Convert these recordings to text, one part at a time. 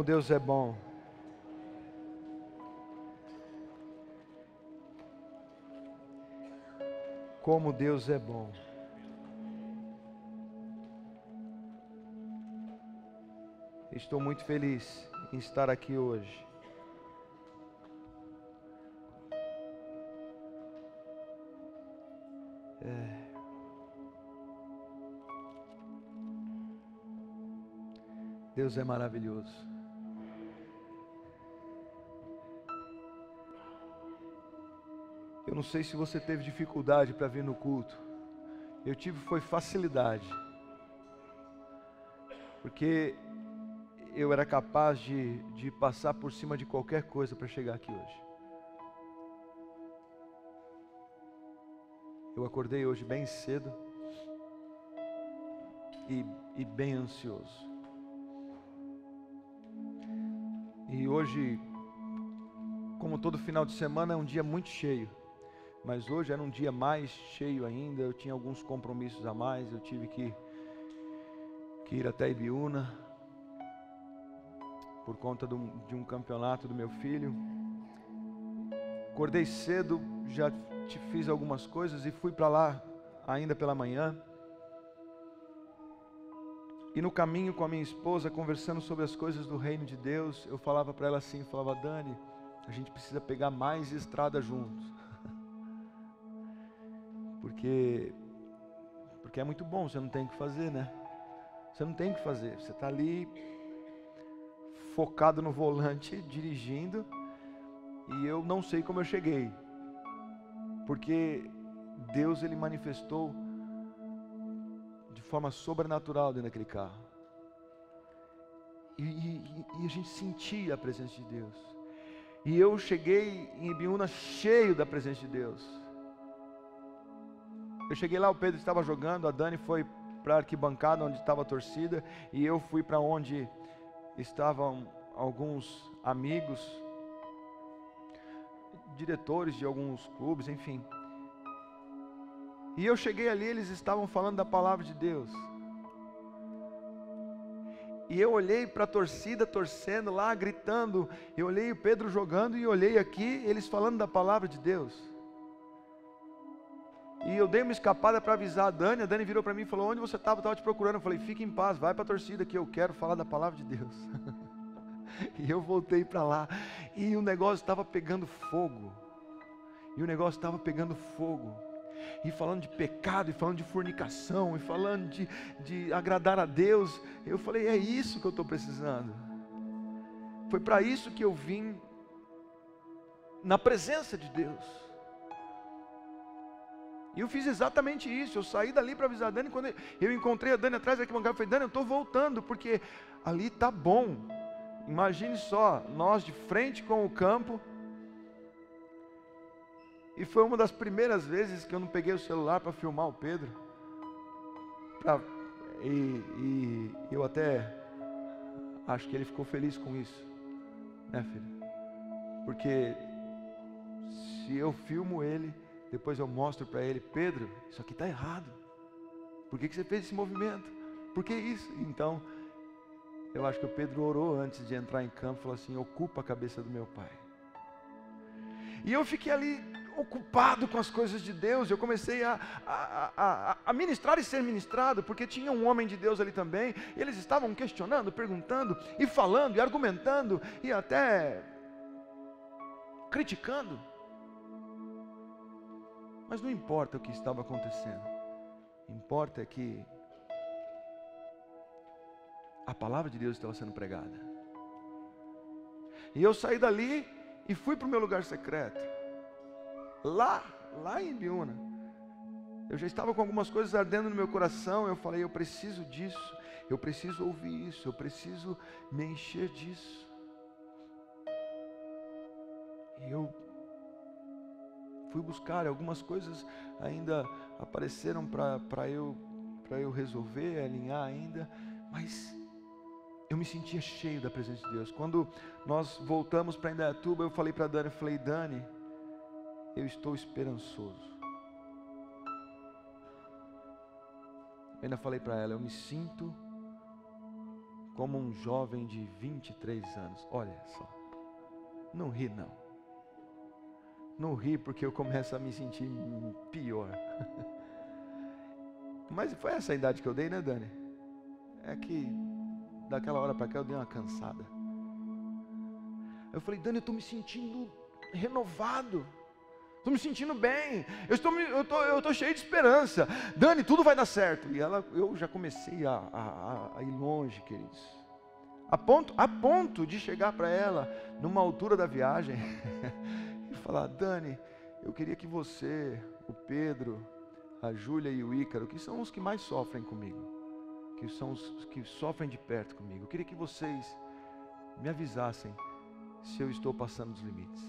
Como Deus é bom. Como Deus é bom. Estou muito feliz em estar aqui hoje. Deus é maravilhoso. Eu não sei se você teve dificuldade para vir no culto. Eu tive foi facilidade. Porque eu era capaz de passar por cima de qualquer coisa para chegar aqui hoje. Eu acordei hoje bem cedo e bem ansioso. E hoje, como todo final de semana, é um dia muito cheio. Mas hoje era um dia mais cheio ainda. Eu tinha alguns compromissos a mais. Eu tive que ir até Ibiúna por conta de um campeonato do meu filho. Acordei cedo, já fiz algumas coisas e fui para lá ainda pela manhã. E no caminho com a minha esposa, conversando sobre as coisas do reino de Deus, eu falava para ela assim, falava: Dani, a gente precisa pegar mais estrada juntos. Porque é muito bom, você não tem o que fazer, né? Você não tem o que fazer, você está ali focado no volante, dirigindo, e eu não sei como eu cheguei. Porque Deus, Ele manifestou de forma sobrenatural dentro daquele carro. E a gente sentia a presença de Deus. E eu cheguei em Ibiúna cheio da presença de Deus. Eu cheguei lá, o Pedro estava jogando, a Dani foi para a arquibancada onde estava a torcida, e eu fui para onde estavam alguns amigos, diretores de alguns clubes, enfim. E eu cheguei ali, eles estavam falando da palavra de Deus. E eu olhei para a torcida torcendo lá, gritando. Eu olhei o Pedro jogando e olhei aqui, eles falando da palavra de Deus. E eu dei uma escapada para avisar a Dani virou para mim e falou: onde você estava? Eu estava te procurando. Eu falei: fique em paz, vai para a torcida que eu quero falar da palavra de Deus. E eu voltei para lá, e o negócio estava pegando fogo. E falando de pecado, e falando de fornicação, e falando de agradar a Deus. Eu falei: é isso que eu estou precisando. Foi para isso que eu vim na presença de Deus. E eu fiz exatamente isso. Eu saí dali para avisar a Dani. Quando eu encontrei a Dani atrás da arquibancada, eu falei: Dani, eu estou voltando, porque ali está bom. Imagine só, nós de frente com o campo. E foi uma das primeiras vezes que eu não peguei o celular para filmar o Pedro. E eu até acho que ele ficou feliz com isso, né, filho? Porque se eu filmo ele, depois eu mostro para ele: Pedro, isso aqui está errado. Por que você fez esse movimento? Por que isso? Então, eu acho que o Pedro orou antes de entrar em campo e falou assim: ocupa a cabeça do meu pai. E eu fiquei ali ocupado com as coisas de Deus. Eu comecei a ministrar e ser ministrado, porque tinha um homem de Deus ali também. E eles estavam questionando, perguntando, e falando, e argumentando, e até criticando. Mas não importa o que estava acontecendo. Importa é que a palavra de Deus estava sendo pregada. E eu saí dali e fui para o meu lugar secreto. Lá em Ibiúna. Eu já estava com algumas coisas ardendo no meu coração. Eu falei: eu preciso disso. Eu preciso ouvir isso. Eu preciso me encher disso. E eu fui buscar. Algumas coisas ainda apareceram para eu resolver, alinhar ainda. Mas eu me sentia cheio da presença de Deus. Quando nós voltamos para Indaiatuba, eu falei para Dani, eu falei: Dani, eu estou esperançoso. Eu ainda falei para ela: eu me sinto como um jovem de 23 anos. Olha só, não ri não. Não ri porque eu começo a me sentir pior. Mas foi essa a idade que eu dei, né, Dani? É que daquela hora para cá eu dei uma cansada. Eu falei, Dani, eu estou me sentindo renovado. Estou me sentindo bem. Eu estou cheio de esperança. Dani, tudo vai dar certo. E eu já comecei a ir longe, queridos. A ponto de chegar para ela, numa altura da viagem, e falar, Dani, eu queria que você, o Pedro, a Júlia e o Ícaro, que são os que mais sofrem comigo, que são os que sofrem de perto comigo, eu queria que vocês me avisassem se eu estou passando dos limites.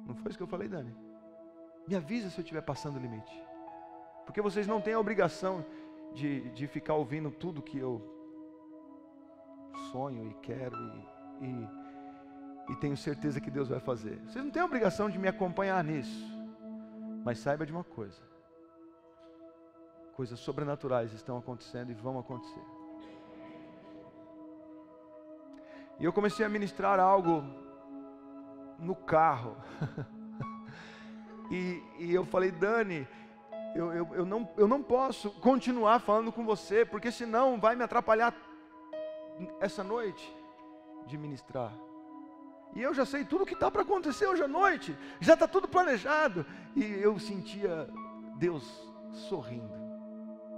Não foi isso que eu falei, Dani? Me avisa se eu estiver passando o limite. Porque vocês não têm a obrigação de ficar ouvindo tudo que eu sonho e quero e tenho certeza que Deus vai fazer. Vocês não têm a obrigação de me acompanhar nisso. Mas saiba de uma coisa. Coisas sobrenaturais estão acontecendo e vão acontecer. E eu comecei a ministrar algo no carro. e eu falei, Dani, eu não posso continuar falando com você, porque senão vai me atrapalhar essa noite de ministrar. E eu já sei tudo o que está para acontecer hoje à noite, já está tudo planejado. E eu sentia Deus sorrindo.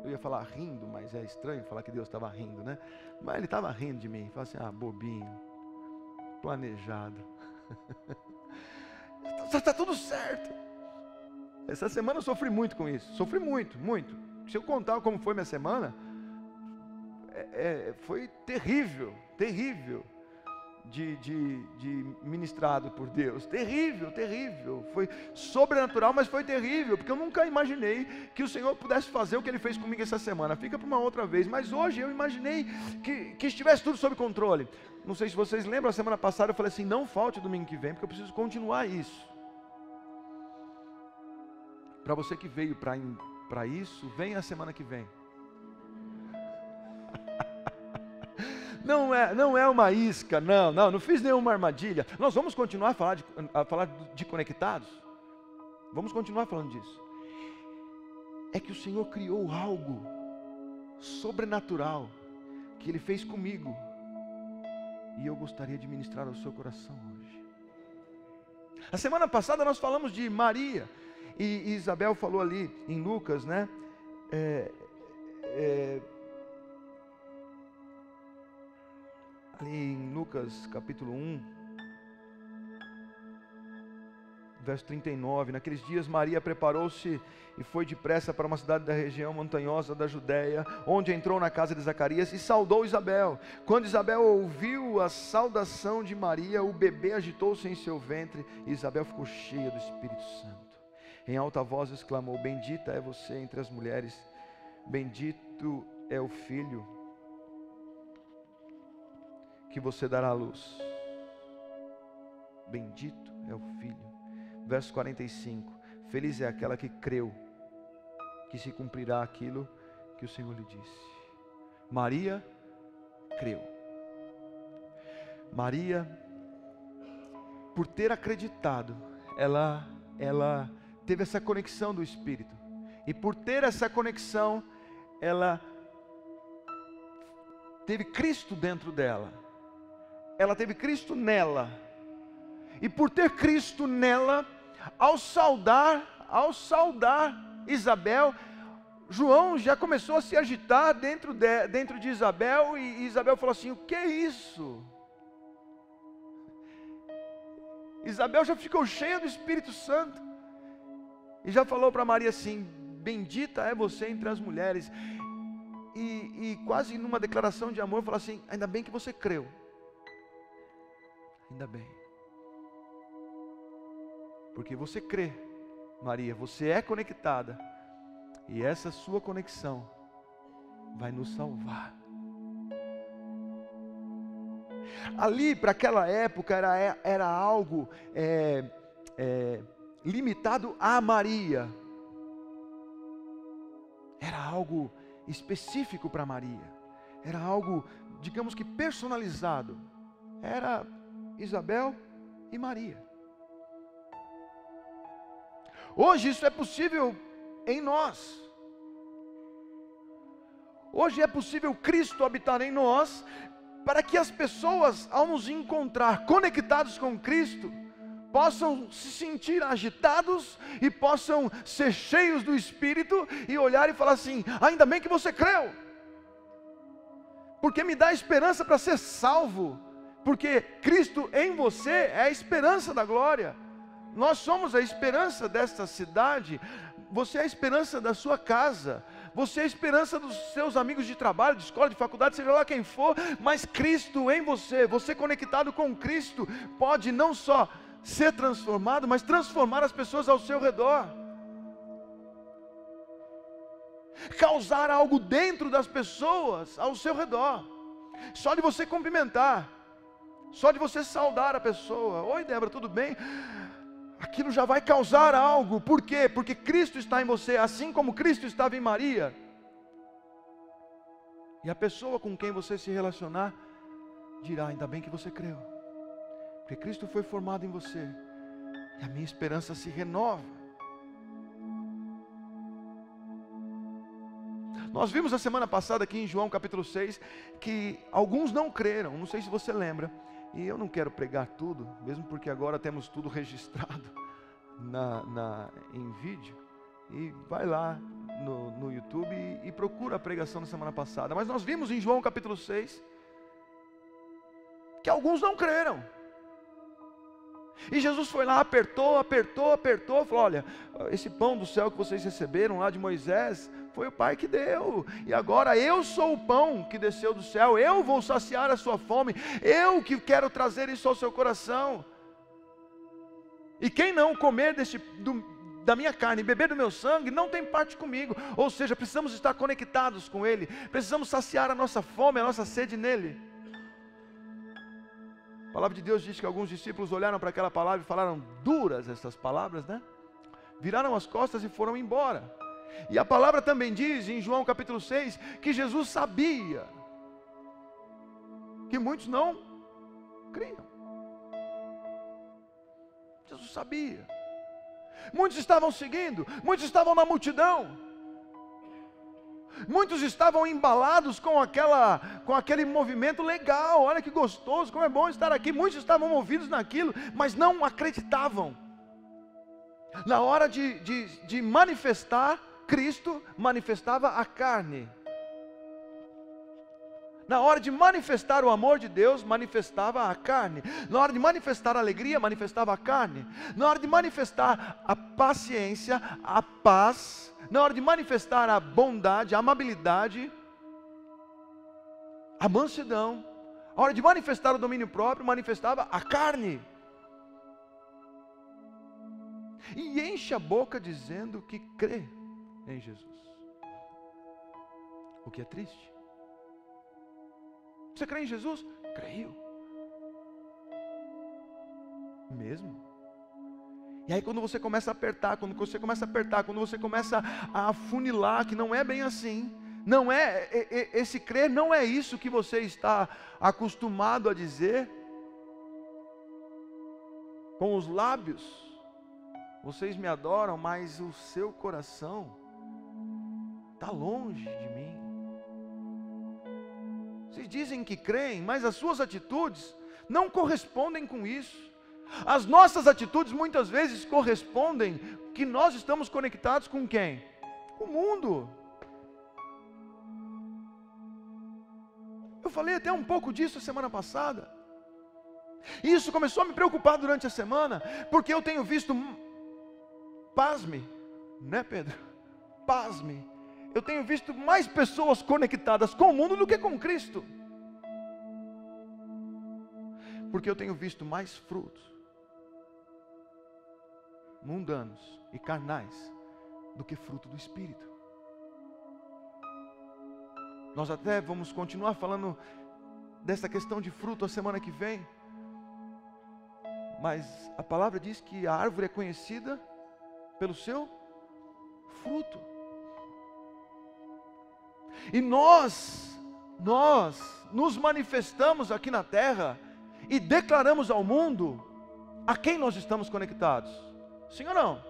Eu ia falar rindo, mas é estranho falar que Deus estava rindo, né? Mas Ele estava rindo de mim. Falava assim, bobinho, planejado. Está tudo certo. Essa semana eu sofri muito com isso. Sofri muito. Se eu contar como foi minha semana, foi terrível de ministrado por Deus. Terrível. Foi sobrenatural, mas foi terrível, porque eu nunca imaginei que o Senhor pudesse fazer o que Ele fez comigo essa semana. Fica para uma outra vez. Mas hoje eu imaginei que estivesse tudo sob controle. Não sei se vocês lembram, a semana passada eu falei assim, não falte domingo que vem, porque eu preciso continuar isso. Para você que veio para isso, venha a semana que vem. Não é uma isca, não fiz nenhuma armadilha. Nós vamos continuar a falar de conectados. Vamos continuar falando disso. É que o Senhor criou algo sobrenatural que Ele fez comigo. E eu gostaria de ministrar ao seu coração hoje. A semana passada nós falamos de Maria. E Isabel falou ali em Lucas, né? Ali em Lucas capítulo 1, verso 39, naqueles dias Maria preparou-se e foi depressa para uma cidade da região montanhosa da Judéia, onde entrou na casa de Zacarias e saudou Isabel. Quando Isabel ouviu a saudação de Maria, o bebê agitou-se em seu ventre e Isabel ficou cheia do Espírito Santo. Em alta voz exclamou, bendita é você entre as mulheres, bendito é o filho que você dará à luz. Bendito é o filho. Verso 45. Feliz é aquela que creu que se cumprirá aquilo que o Senhor lhe disse. Maria creu. Maria, por ter acreditado, ela teve essa conexão do Espírito. E por ter essa conexão, ela teve Cristo dentro dela. Ela teve Cristo nela. E por ter Cristo nela, ao saudar Isabel, João já começou a se agitar dentro de Isabel, e Isabel falou assim, o que é isso? Isabel já ficou cheia do Espírito Santo, e já falou para Maria assim, bendita é você entre as mulheres, e quase numa declaração de amor, falou assim, ainda bem que você creu, ainda bem, porque você crê, Maria, você é conectada, e essa sua conexão vai nos salvar. Ali para aquela época era algo limitado a Maria, era algo específico para Maria, era algo, digamos que personalizado. Era Isabel e Maria. Hoje isso é possível em nós. Hoje é possível Cristo habitar em nós, para que as pessoas, ao nos encontrar conectados com Cristo, possam se sentir agitados e possam ser cheios do Espírito e olhar e falar assim: ainda bem que você creu, porque me dá esperança para ser salvo, porque Cristo em você é a esperança da glória. Nós somos a esperança desta cidade, você é a esperança da sua casa, você é a esperança dos seus amigos de trabalho, de escola, de faculdade, seja lá quem for, mas Cristo em você, você conectado com Cristo, pode não só ser transformado, mas transformar as pessoas ao seu redor, causar algo dentro das pessoas ao seu redor. Só de você cumprimentar, só de você saudar a pessoa: oi Débora, tudo bem? Aquilo já vai causar algo. Por quê? Porque Cristo está em você, assim como Cristo estava em Maria. E a pessoa com quem você se relacionar dirá: ainda bem que você creu, porque Cristo foi formado em você, e a minha esperança se renova. Nós vimos a semana passada aqui em João capítulo 6, que alguns não creram, não sei se você lembra, e eu não quero pregar tudo, mesmo porque agora temos tudo registrado em vídeo, e vai lá no YouTube e procura a pregação da semana passada. Mas nós vimos em João capítulo 6, que alguns não creram, e Jesus foi lá, apertou, falou: olha, esse pão do céu que vocês receberam lá de Moisés, foi o Pai que deu, e agora eu sou o pão que desceu do céu, eu vou saciar a sua fome, eu que quero trazer isso ao seu coração, e quem não comer da minha carne e beber do meu sangue, não tem parte comigo. Ou seja, precisamos estar conectados com Ele, precisamos saciar a nossa fome, a nossa sede nele. A palavra de Deus diz que alguns discípulos olharam para aquela palavra e falaram: duras essas palavras, né? Viraram as costas e foram embora. E a palavra também diz em João capítulo 6, que Jesus sabia que muitos não criam. Jesus sabia. Muitos estavam seguindo, muitos estavam na multidão, muitos estavam embalados com aquele movimento legal. Olha que gostoso, como é bom estar aqui. Muitos estavam movidos naquilo, mas não acreditavam. Na hora de manifestar, Cristo manifestava a carne. Na hora de manifestar o amor de Deus, manifestava a carne. Na hora de manifestar a alegria, manifestava a carne. Na hora de manifestar a paciência, a paz, na hora de manifestar a bondade, a amabilidade, a mansidão, a hora de manifestar o domínio próprio, manifestava a carne. E enche a boca dizendo que crê em Jesus, o que é triste. Você crê em Jesus? Creio mesmo. E aí quando você começa a apertar, quando você começa a afunilar, que não é bem assim, não é, esse crer não é isso que você está acostumado a dizer com os lábios. Vocês me adoram, mas o seu coração está longe de mim. Vocês dizem que creem, mas as suas atitudes não correspondem com isso. As nossas atitudes muitas vezes correspondem que nós estamos conectados com quem? Com o mundo. Eu falei até um pouco disso semana passada. E isso começou a me preocupar durante a semana, porque eu tenho visto, pasme, né Pedro? Pasme. Eu tenho visto mais pessoas conectadas com o mundo do que com Cristo. Porque eu tenho visto mais frutos mundanos e carnais do que fruto do Espírito. Nós até vamos continuar falando dessa questão de fruto a semana que vem. Mas a palavra diz que a árvore é conhecida pelo seu fruto. E nós nós nos manifestamos aqui na terra e declaramos ao mundo a quem nós estamos conectados. Sim ou não?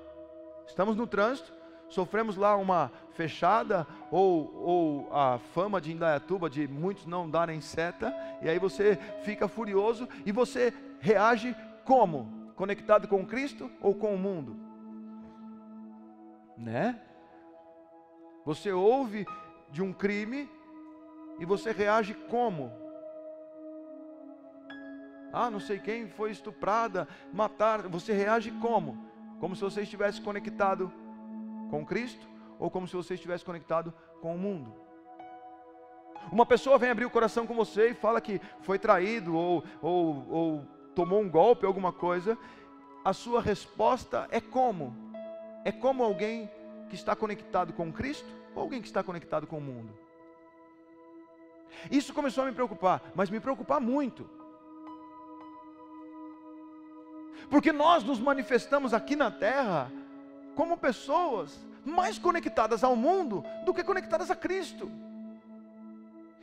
Estamos no trânsito, sofremos lá uma fechada ou a fama de Indaiatuba de muitos não darem seta, e aí você fica furioso e você reage como? Conectado com Cristo ou com o mundo? Né? Você ouve de um crime e você reage como? Ah, não sei quem foi estuprada, mataram. Você reage como? Como se você estivesse conectado com Cristo ou como se você estivesse conectado com o mundo? Uma pessoa vem abrir o coração com você e fala que foi traído ou tomou um golpe, alguma coisa. A sua resposta é como? É como alguém que está conectado com Cristo ou alguém que está conectado com o mundo? Isso começou a me preocupar, mas me preocupar muito. Porque nós nos manifestamos aqui na terra como pessoas mais conectadas ao mundo do que conectadas a Cristo.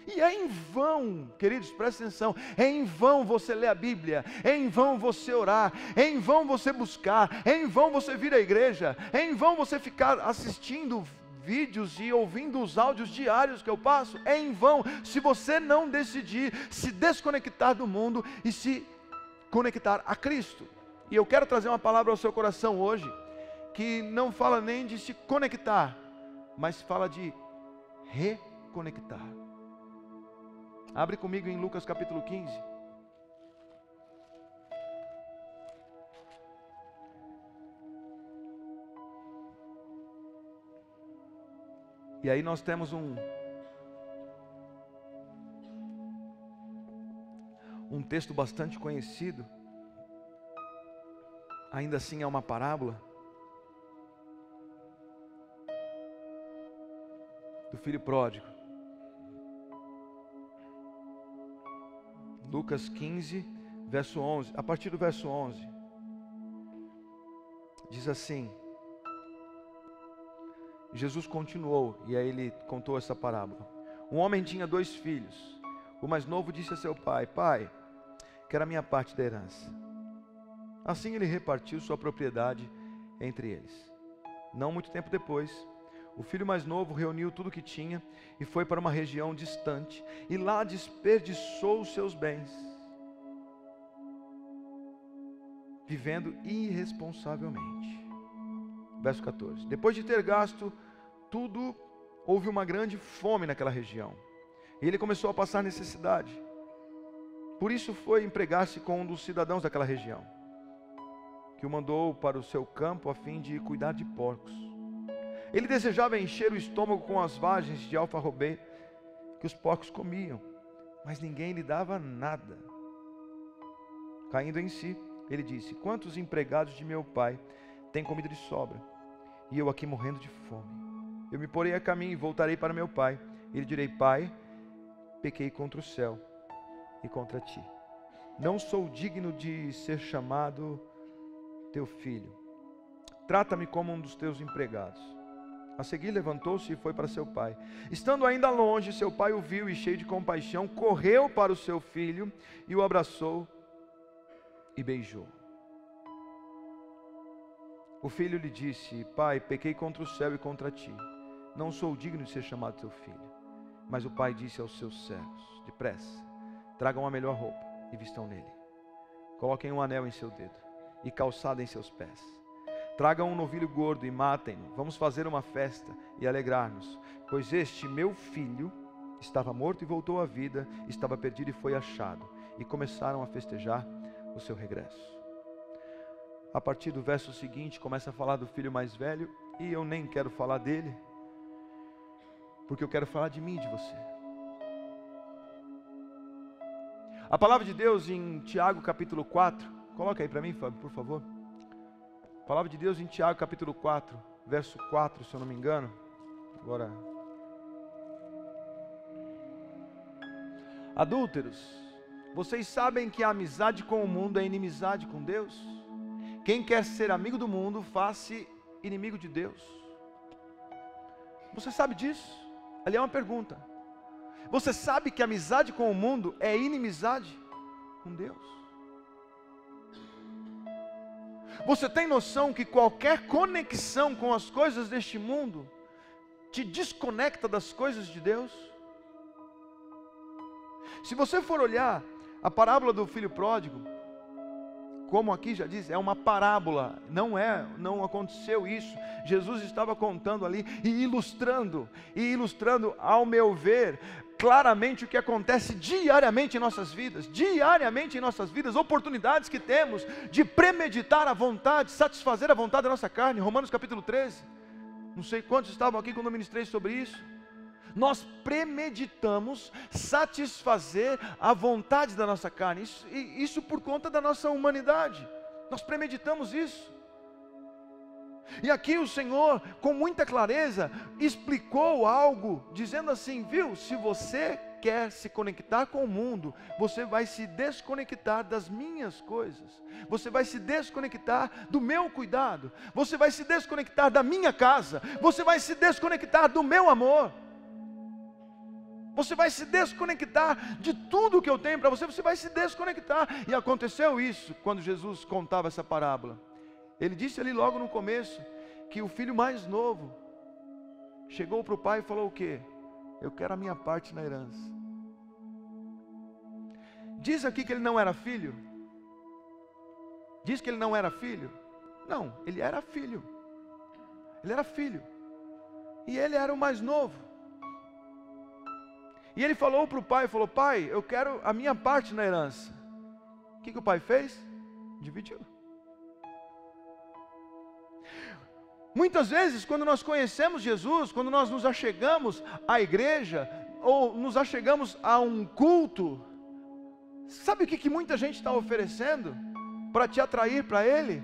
E é em vão, queridos, presta atenção, é em vão você ler a Bíblia, é em vão você orar, é em vão você buscar, é em vão você vir à igreja, é em vão você ficar assistindo vídeos e ouvindo os áudios diários que eu passo, é em vão se você não decidir se desconectar do mundo e se conectar a Cristo. E eu quero trazer uma palavra ao seu coração hoje, que não fala nem de se conectar, mas fala de reconectar. Abre comigo em Lucas capítulo 15. E aí nós temos um texto bastante conhecido, ainda assim é uma parábola, do filho pródigo. Lucas 15, verso 11, a partir do verso 11, diz assim, Jesus continuou, e aí ele contou essa parábola. Um homem tinha 2 filhos, o mais novo disse a seu pai, pai, quero a minha parte da herança. Assim ele repartiu sua propriedade entre eles. Não muito tempo depois, o filho mais novo reuniu tudo o que tinha e foi para uma região distante, e lá desperdiçou os seus bens, vivendo irresponsavelmente. Verso 14. Depois de ter gasto tudo, houve uma grande fome naquela região, e ele começou a passar necessidade. Por isso foi empregar-se com um dos cidadãos daquela região, que o mandou para o seu campo a fim de cuidar de porcos. Ele desejava encher o estômago com as vagens de alfarrobê que os porcos comiam, mas ninguém lhe dava nada. Caindo em si, ele disse, quantos empregados de meu pai têm comida de sobra, e eu aqui morrendo de fome? Eu me porei a caminho e voltarei para meu pai, e lhe direi, pai, pequei contra o céu e contra ti. Não sou digno de ser chamado teu filho. Trata-me como um dos teus empregados. A seguir levantou-se e foi para seu pai. Estando ainda longe, seu pai o viu e, cheio de compaixão, correu para o seu filho e o abraçou e beijou. O filho lhe disse, pai, pequei contra o céu e contra ti. Não sou digno de ser chamado teu filho. Mas o pai disse aos seus servos, depressa, tragam a melhor roupa e vistam nele. Coloquem um anel em seu dedo e calçada em seus pés. Tragam um novilho gordo e matem-no. Vamos fazer uma festa e alegrar-nos, pois este meu filho estava morto e voltou à vida, estava perdido e foi achado. E começaram a festejar o seu regresso. A partir do verso seguinte, começa a falar do filho mais velho, e eu nem quero falar dele, porque eu quero falar de mim e de você. A palavra de Deus em Tiago capítulo 4, coloca aí para mim, Fábio, por favor. A palavra de Deus em Tiago capítulo 4, verso 4, se eu não me engano. Agora, adúlteros, vocês sabem que a amizade com o mundo é inimizade com Deus? Quem quer ser amigo do mundo, faz-se inimigo de Deus. Você sabe disso? Ali é uma pergunta. Você sabe que amizade com o mundo é inimizade com Deus? Você tem noção que qualquer conexão com as coisas deste mundo te desconecta das coisas de Deus? Se você for olhar a parábola do filho pródigo, como aqui já diz, é uma parábola, não aconteceu isso. Jesus estava contando ali e ilustrando, ao meu ver, claramente o que acontece diariamente em nossas vidas, oportunidades que temos de premeditar a vontade, satisfazer a vontade da nossa carne. Romanos capítulo 13, não sei quantos estavam aqui quando eu ministrei sobre isso. Nós premeditamos satisfazer a vontade da nossa carne, isso por conta da nossa humanidade, nós premeditamos isso. E aqui o Senhor, com muita clareza, explicou algo, dizendo assim, viu, se você quer se conectar com o mundo, você vai se desconectar das minhas coisas, você vai se desconectar do meu cuidado, você vai se desconectar da minha casa, você vai se desconectar do meu amor. Você vai se desconectar de tudo que eu tenho para você, você vai se desconectar. E aconteceu isso quando Jesus contava essa parábola. Ele disse ali logo no começo, que o filho mais novo chegou para o pai e falou o quê? Eu quero a minha parte na herança. Diz aqui que ele não era filho? Diz que ele não era filho? Não, ele era filho. Ele era filho. E ele era o mais novo. E ele falou para o pai, pai, eu quero a minha parte na herança. O que o pai fez? Dividiu. Muitas vezes, quando nós conhecemos Jesus, quando nós nos achegamos à igreja, ou nos achegamos a um culto, sabe o que muita gente está oferecendo para te atrair para Ele?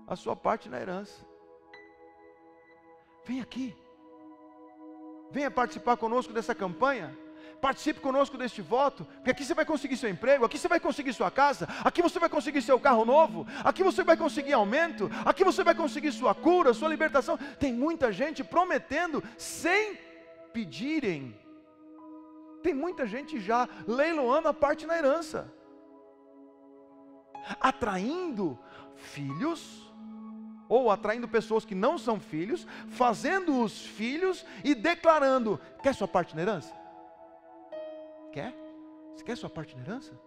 A sua parte na herança. Vem aqui. Venha participar conosco dessa campanha, participe conosco deste voto, porque aqui você vai conseguir seu emprego, aqui você vai conseguir sua casa, aqui você vai conseguir seu carro novo, aqui você vai conseguir aumento, aqui você vai conseguir sua cura, sua libertação. Tem muita gente prometendo sem pedirem, tem muita gente já leiloando a parte na herança, atraindo filhos, ou atraindo pessoas que não são filhos, fazendo-os filhos e declarando, quer sua parte na herança? Quer? Você quer sua parte na herança?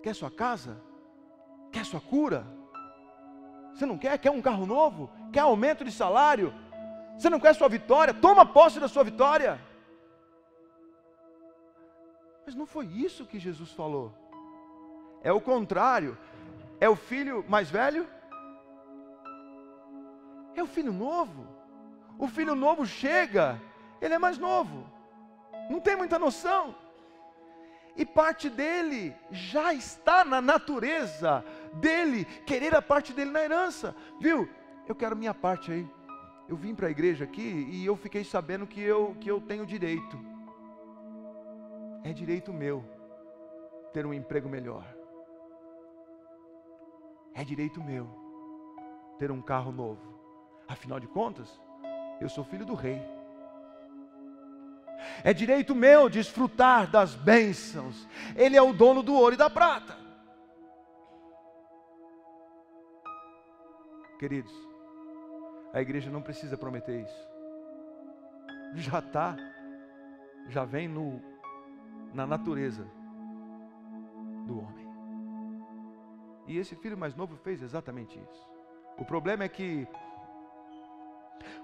Quer sua casa? Quer sua cura? Você não quer? Quer um carro novo? Quer aumento de salário? Você não quer sua vitória? Toma posse da sua vitória. Mas não foi isso que Jesus falou. É o contrário. É o filho mais velho? É o filho novo. O filho novo chega, ele é mais novo, não tem muita noção, e parte dele já está na natureza dele, querer a parte dele na herança, viu? Eu quero minha parte aí. Eu vim para a igreja aqui e eu fiquei sabendo que eu tenho direito, é direito meu ter um emprego melhor, é direito meu ter um carro novo. Afinal de contas, eu sou filho do rei. É direito meu desfrutar das bênçãos. Ele é o dono do ouro e da prata. Queridos, a igreja não precisa prometer isso. Já vem na natureza do homem. E esse filho mais novo fez exatamente isso. O problema é que,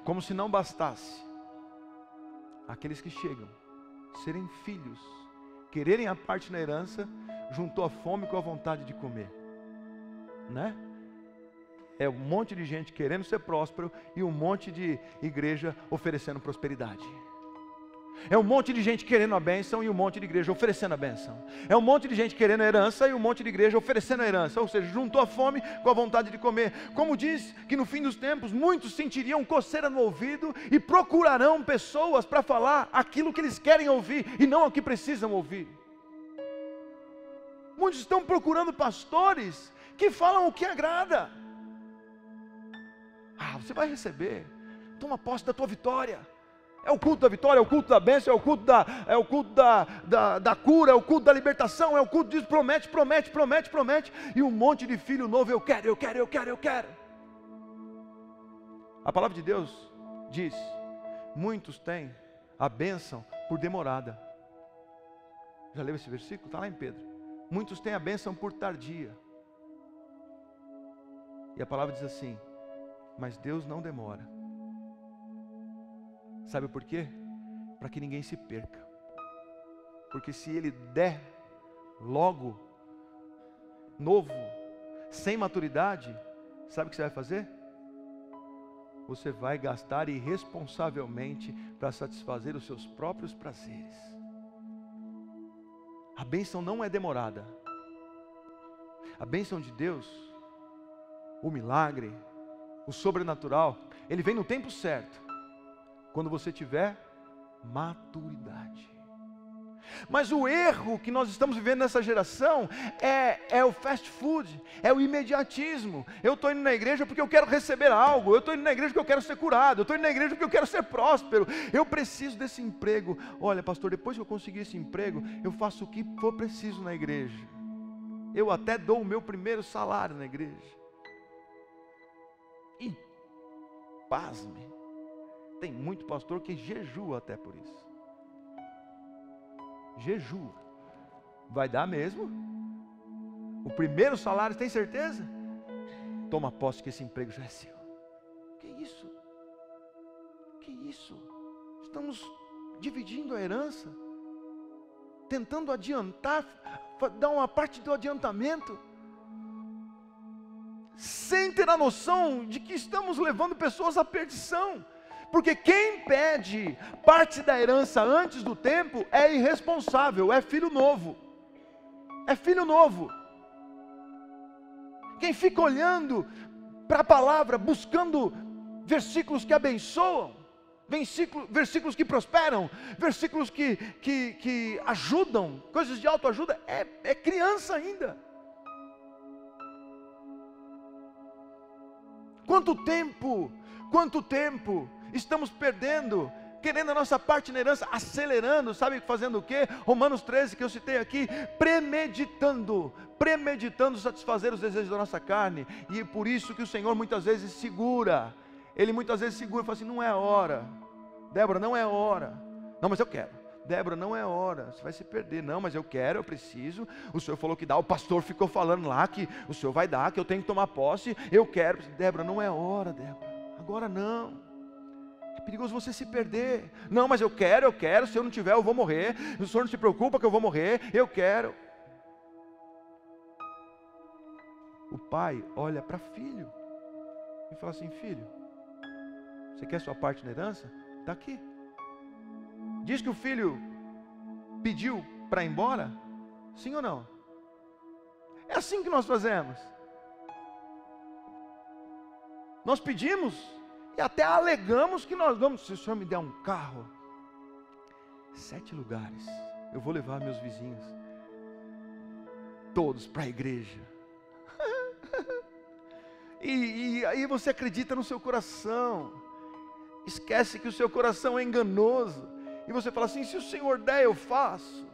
como se não bastasse aqueles que chegam serem filhos, quererem a parte na herança, juntou a fome com a vontade de comer, né? É um monte de gente querendo ser próspero e um monte de igreja oferecendo prosperidade. É um monte de gente querendo a bênção e um monte de igreja oferecendo a bênção. É um monte de gente querendo a herança e um monte de igreja oferecendo a herança. Ou seja, juntou a fome com a vontade de comer. Como diz que no fim dos tempos, muitos sentiriam coceira no ouvido e procurarão pessoas para falar aquilo que eles querem ouvir e não o que precisam ouvir. Muitos estão procurando pastores que falam o que agrada. Você vai receber. Toma posse da tua vitória. É o culto da vitória, é o culto da bênção, é o culto da cura, é o culto da libertação, é o culto disso, promete, promete, promete, promete, e um monte de filho novo, eu quero, eu quero, eu quero, eu quero. A palavra de Deus diz, muitos têm a bênção por demorada. Já leu esse versículo? Está lá em Pedro. Muitos têm a bênção por tardia. E a palavra diz assim, mas Deus não demora. Sabe por quê? Para que ninguém se perca. Porque se Ele der logo, novo, sem maturidade, sabe o que você vai fazer? Você vai gastar irresponsavelmente para satisfazer os seus próprios prazeres. A bênção não é demorada. A bênção de Deus, o milagre, o sobrenatural, ele vem no tempo certo. Quando você tiver maturidade. Mas o erro que nós estamos vivendo nessa geração é o fast food, é o imediatismo. Eu estou indo na igreja porque eu quero receber algo, eu estou indo na igreja porque eu quero ser curado, eu estou indo na igreja porque eu quero ser próspero, eu preciso desse emprego. Olha, pastor, depois que eu conseguir esse emprego, eu faço o que for preciso na igreja. Eu até dou o meu primeiro salário na igreja. E pasme, tem muito pastor que jejua até por isso. Jejua. Vai dar mesmo? O primeiro salário, tem certeza? Toma posse que esse emprego já é seu. Que isso? Que isso? Estamos dividindo a herança, tentando adiantar, dar uma parte do adiantamento, sem ter a noção de que estamos levando pessoas à perdição. Porque quem pede parte da herança antes do tempo é irresponsável, é filho novo. É filho novo. Quem fica olhando para a palavra, buscando versículos que abençoam, versículos que prosperam, versículos que ajudam, coisas de autoajuda, é criança ainda. Quanto tempo estamos perdendo, querendo a nossa parte na herança, acelerando, sabe fazendo o quê? Romanos 13 que eu citei aqui, premeditando satisfazer os desejos da nossa carne, e é por isso que o Senhor muitas vezes segura, Ele muitas vezes segura e fala assim, não é hora, Débora, não é hora, não, mas eu quero, Débora, não é hora, você vai se perder, não, mas eu quero, eu preciso, o Senhor falou que dá, o pastor ficou falando lá que o Senhor vai dar, que eu tenho que tomar posse, eu quero, Débora, não é hora, Débora, agora não. É perigoso você se perder. Não, mas eu quero, se eu não tiver eu vou morrer. O Senhor não se preocupa que eu vou morrer, eu quero. O pai olha para filho e fala assim, filho, você quer sua parte na herança? Está aqui. Diz que o filho pediu para ir embora? Sim ou não? É assim que nós fazemos. Nós pedimos e até alegamos que nós vamos, se o Senhor me der um carro, 7 lugares, eu vou levar meus vizinhos, todos para a igreja. E aí você acredita no seu coração, esquece que o seu coração é enganoso, e você fala assim, se o Senhor der eu faço,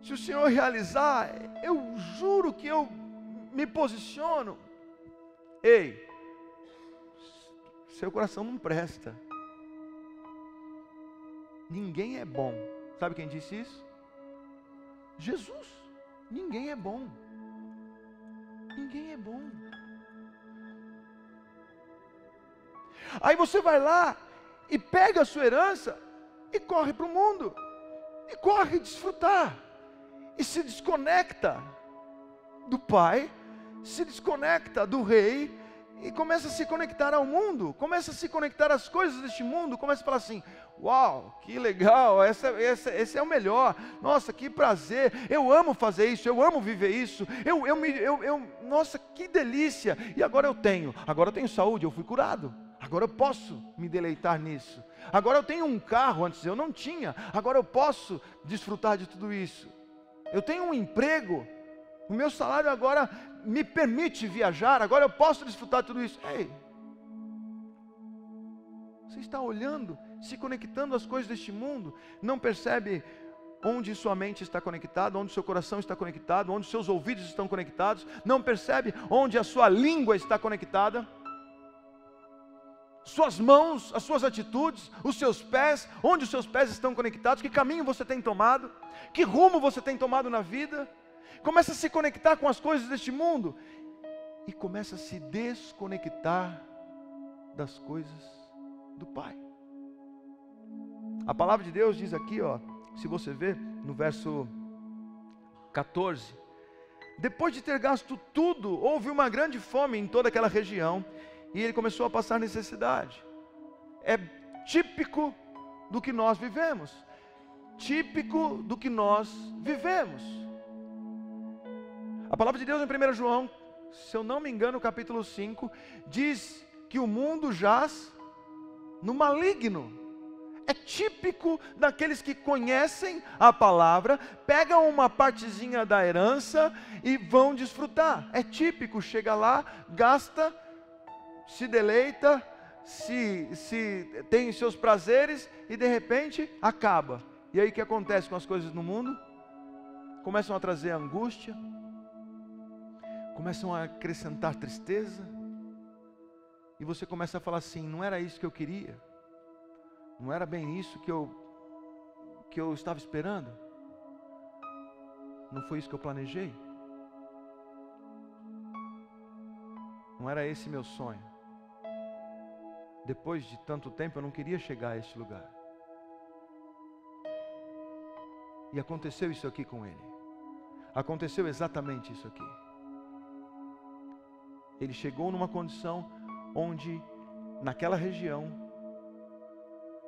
se o Senhor realizar, eu juro que eu me posiciono. Ei, seu coração não presta. Ninguém é bom. Sabe quem disse isso? Jesus. Ninguém é bom. Ninguém é bom. Aí você vai lá e pega a sua herança e corre para o mundo. E corre desfrutar. E se desconecta do Pai, se desconecta do Rei, e começa a se conectar ao mundo, começa a se conectar às coisas deste mundo, começa a falar assim, uau, que legal, esse é o melhor, nossa, que prazer, eu amo fazer isso, eu amo viver isso, nossa, que delícia, e agora eu tenho saúde, eu fui curado, agora eu posso me deleitar nisso, agora eu tenho um carro, antes eu não tinha, agora eu posso desfrutar de tudo isso, eu tenho um emprego, o meu salário agora me permite viajar, agora eu posso desfrutar de tudo isso. Ei, Você está olhando, se conectando às coisas deste mundo, não percebe onde sua mente está conectada, onde seu coração está conectado, onde seus ouvidos estão conectados, não percebe onde a sua língua está conectada, suas mãos, as suas atitudes, os seus pés, onde os seus pés estão conectados, que caminho você tem tomado, que rumo você tem tomado na vida. Começa a se conectar com as coisas deste mundo e começa a se desconectar das coisas do Pai. A palavra de Deus diz aqui, se você ver no verso 14, depois de ter gasto tudo, houve uma grande fome em toda aquela região, e ele começou a passar necessidade. É típico do que nós vivemos, típico do que nós vivemos. A palavra de Deus em 1 João, se eu não me engano, capítulo 5, diz que o mundo jaz no maligno. É típico daqueles que conhecem a palavra, pegam uma partezinha da herança e vão desfrutar. É típico, chega lá, gasta, se deleita, se tem seus prazeres e de repente acaba. E aí o que acontece com as coisas no mundo? Começam a trazer angústia, começam a acrescentar tristeza, e você começa a falar assim: não era isso que eu queria, não era bem isso que eu estava esperando, não foi isso que eu planejei, não era esse meu sonho. Depois de tanto tempo eu não queria chegar a este lugar. E aconteceu isso aqui com ele. Aconteceu exatamente isso aqui. Ele chegou numa condição onde, naquela região,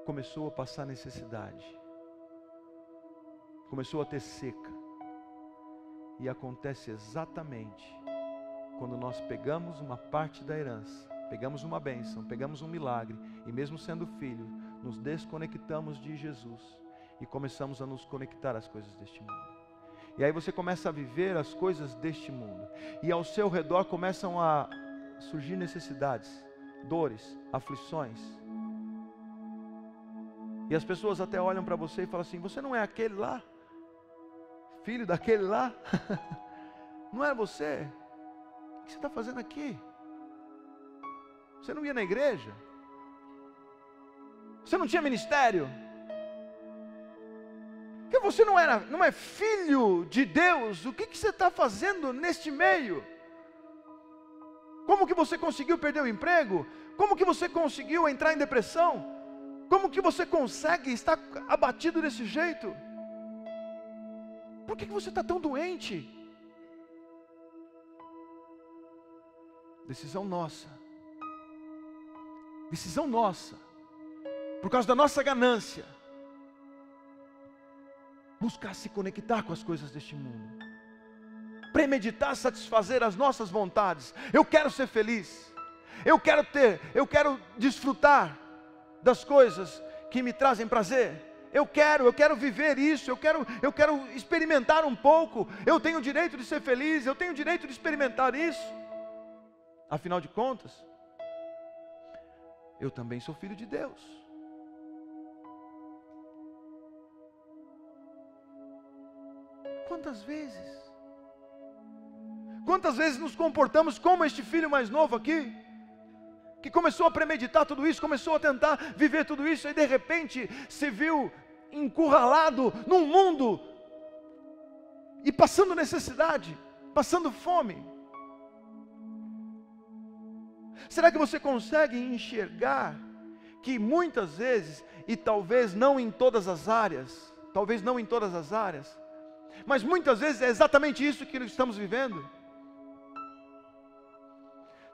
começou a passar necessidade. Começou a ter seca. E acontece exatamente quando nós pegamos uma parte da herança, pegamos uma bênção, pegamos um milagre, e mesmo sendo filho, nos desconectamos de Jesus e começamos a nos conectar às coisas deste mundo. E aí você começa a viver as coisas deste mundo, e ao seu redor começam a surgir necessidades, dores, aflições. E as pessoas até olham para você e falam assim: você não é aquele lá? Filho daquele lá? Não é você? O que você está fazendo aqui? Você não ia na igreja? Você não tinha ministério? Porque você não é filho de Deus? O que você está fazendo neste meio? Como que você conseguiu perder o emprego? Como que você conseguiu entrar em depressão? Como que você consegue estar abatido desse jeito? Por que você está tão doente? Decisão nossa. Decisão nossa. Por causa da nossa ganância. Buscar se conectar com as coisas deste mundo. Premeditar, satisfazer as nossas vontades. Eu quero ser feliz. Eu quero desfrutar das coisas que me trazem prazer. Eu quero viver isso, eu quero experimentar um pouco. Eu tenho o direito de ser feliz, eu tenho o direito de experimentar isso. Afinal de contas, eu também sou filho de Deus. Quantas vezes nos comportamos como este filho mais novo aqui, que começou a premeditar tudo isso, começou a tentar viver tudo isso, e de repente se viu encurralado num mundo, e passando necessidade, passando fome. Será que você consegue enxergar que muitas vezes, e talvez não em todas as áreas, mas muitas vezes é exatamente isso que estamos vivendo?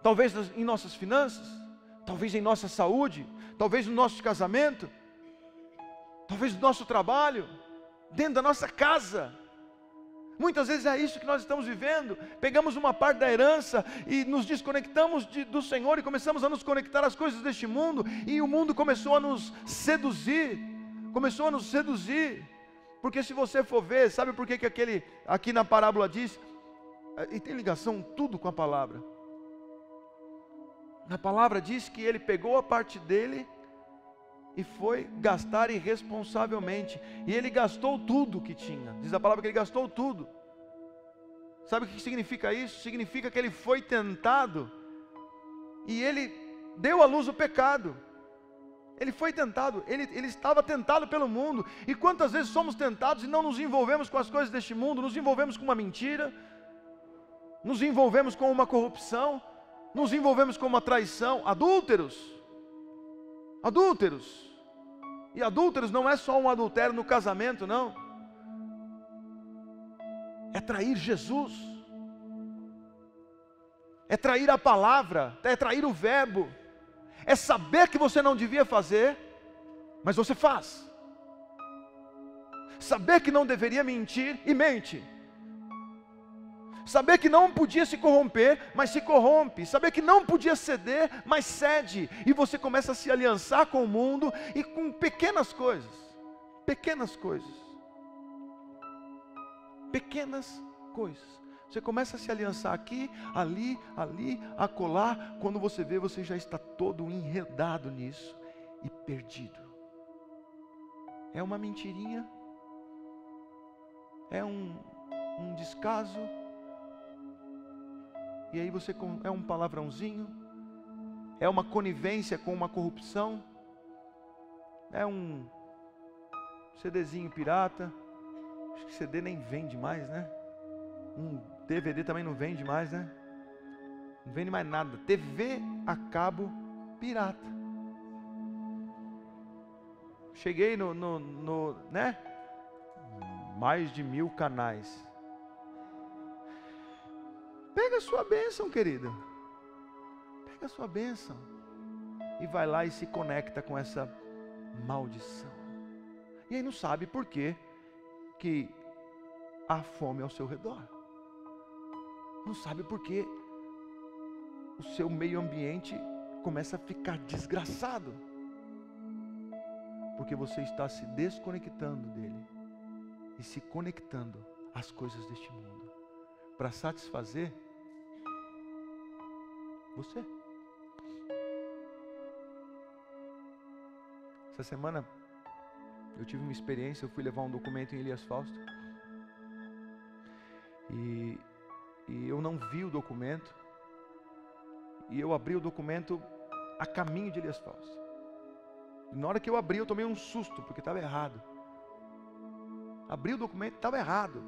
Talvez em nossas finanças, talvez em nossa saúde, talvez no nosso casamento, talvez no nosso trabalho, dentro da nossa casa. Muitas vezes é isso que nós estamos vivendo. Pegamos uma parte da herança e nos desconectamos do Senhor e começamos a nos conectar às coisas deste mundo, e o mundo começou a nos seduzir. Porque se você for ver, sabe por que aquele aqui na parábola diz, e tem ligação tudo com a palavra. Na palavra diz que ele pegou a parte dele e foi gastar irresponsavelmente. E ele gastou tudo que tinha. Diz a palavra que ele gastou tudo. Sabe o que significa isso? Significa que ele foi tentado e ele deu à luz o pecado. Ele foi tentado, ele estava tentado pelo mundo. E quantas vezes somos tentados e não nos envolvemos com as coisas deste mundo, nos envolvemos com uma mentira, nos envolvemos com uma corrupção, nos envolvemos com uma traição. Adúlteros. E adúlteros não é só um adultério no casamento, não. É trair Jesus. É trair a palavra, é trair o verbo. É saber que você não devia fazer, mas você faz. Saber que não deveria mentir e mente. Saber que não podia se corromper, mas se corrompe. Saber que não podia ceder, mas cede. E você começa a se aliançar com o mundo e com pequenas coisas. Pequenas coisas. Pequenas coisas. Você começa a se aliançar aqui, ali, acolá. Quando você vê, você já está todo enredado nisso e perdido. É uma mentirinha. É um descaso. E aí você é um palavrãozinho. É uma conivência com uma corrupção. É um CDzinho pirata. Acho que CD nem vende mais, né? Um DVD também não vende mais, né? Não vende mais nada. TV a cabo pirata. Cheguei né? Mais de 1000 canais. Pega a sua bênção, querido. Pega a sua bênção. E vai lá e se conecta com essa maldição. E aí não sabe por quê que há fome ao seu redor. Não sabe por quê o seu meio ambiente começa a ficar desgraçado. Porque você está se desconectando dele e se conectando às coisas deste mundo para satisfazer você. Essa semana eu tive uma experiência. Eu fui levar um documento em Elias Fausto e eu não vi o documento, e eu abri o documento a caminho de Elias Fausto. E na hora que eu abri, eu tomei um susto, porque estava errado. Abri o documento, estava errado.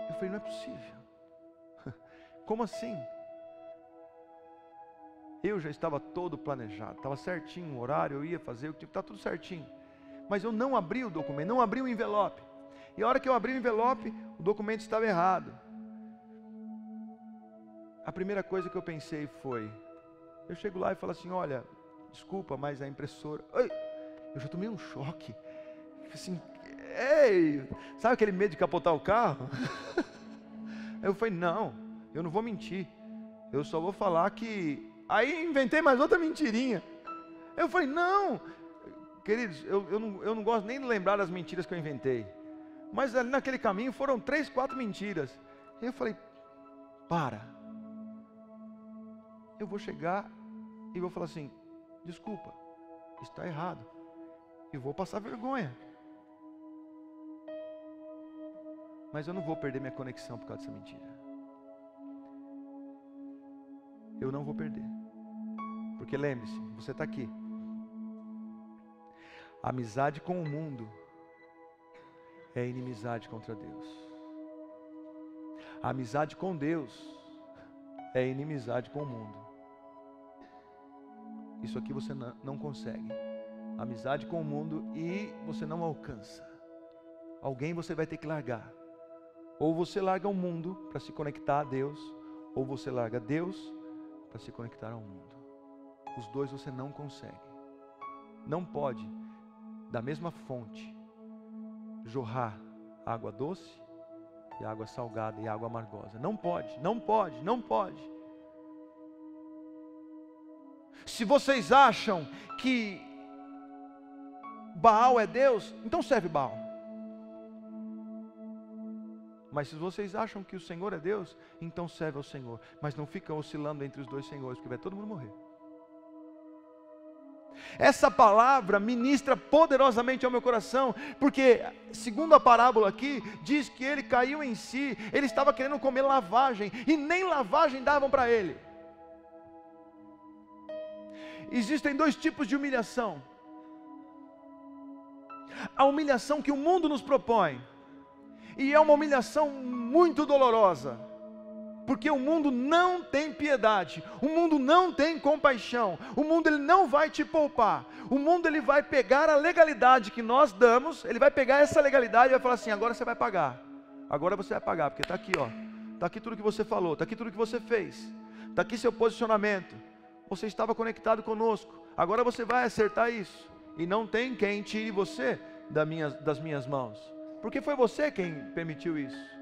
Eu falei, não é possível. Como assim? Eu já estava todo planejado, estava certinho o horário, eu ia fazer, estava tudo certinho. Mas eu não abri o documento, não abri o envelope. E a hora que eu abri o envelope, o documento estava errado. A primeira coisa que eu pensei foi, eu chego lá e falo assim, olha, desculpa, mas a impressora... Ai, eu já tomei um choque. Assim, ei, sabe aquele medo de capotar o carro? Eu falei, não, eu não vou mentir. Eu só vou falar que... Aí inventei mais outra mentirinha. Eu falei, não, queridos, eu não gosto nem de lembrar das mentiras que eu inventei. Mas ali naquele caminho foram 3, 4 mentiras. E eu falei, para. Eu vou chegar e vou falar assim, desculpa, está errado. E vou passar vergonha. Mas eu não vou perder minha conexão por causa dessa mentira. Eu não vou perder. Porque lembre-se, você está aqui. A amizade com o mundo é inimizade contra Deus. A amizade com Deus é inimizade com o mundo. Isso aqui você não consegue. Amizade com o mundo e você não alcança. Alguém você vai ter que largar. Ou você larga o mundo para se conectar a Deus, ou você larga Deus para se conectar ao mundo. Os dois você não consegue. Não pode, da mesma fonte, jorrar água doce e água salgada e água amargosa. Não pode, não pode, não pode. Se vocês acham que Baal é Deus, então serve Baal. Mas se vocês acham que o Senhor é Deus, então serve ao Senhor. Mas não fica oscilando entre os dois senhores, porque vai todo mundo morrer. Essa palavra ministra poderosamente ao meu coração, porque, segundo a parábola aqui, diz que ele caiu em si, ele estava querendo comer lavagem, e nem lavagem davam para ele. Existem dois tipos de humilhação: a humilhação que o mundo nos propõe, e é uma humilhação muito dolorosa, porque o mundo não tem piedade, o mundo não tem compaixão, o mundo ele não vai te poupar, o mundo ele vai pegar a legalidade que nós damos, ele vai pegar essa legalidade e vai falar assim: agora você vai pagar, porque está aqui, ó, está aqui tudo que você falou, está aqui tudo que você fez, está aqui seu posicionamento, você estava conectado conosco, agora você vai acertar isso, e não tem quem tire você das minhas mãos, porque foi você quem permitiu isso.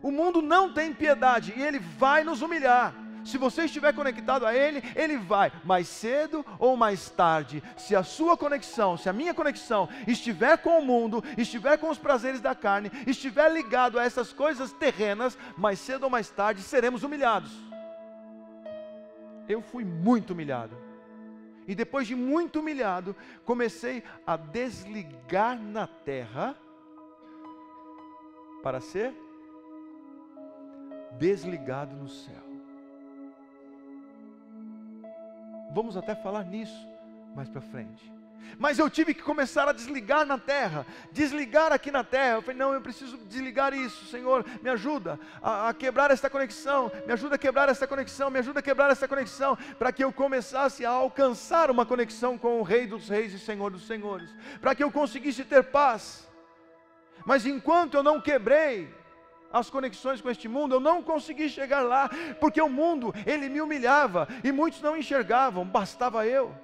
O mundo não tem piedade e ele vai nos humilhar. Se você estiver conectado a ele, ele vai, mais cedo ou mais tarde. Se a sua conexão, se a minha conexão estiver com o mundo, estiver com os prazeres da carne, estiver ligado a essas coisas terrenas, mais cedo ou mais tarde seremos humilhados. Eu fui muito humilhado. E depois de muito humilhado, comecei a desligar na terra para ser desligado no céu. Vamos até falar nisso mais para frente. Mas eu tive que começar a desligar na terra, desligar aqui na terra. Eu falei: não, eu preciso desligar isso, Senhor, me ajuda a quebrar essa conexão, me ajuda a quebrar essa conexão, me ajuda a quebrar essa conexão, para que eu começasse a alcançar uma conexão com o Rei dos Reis e Senhor dos Senhores, para que eu conseguisse ter paz. Mas enquanto eu não quebrei as conexões com este mundo, eu não consegui chegar lá, porque o mundo, ele me humilhava, e muitos não enxergavam, bastava eu.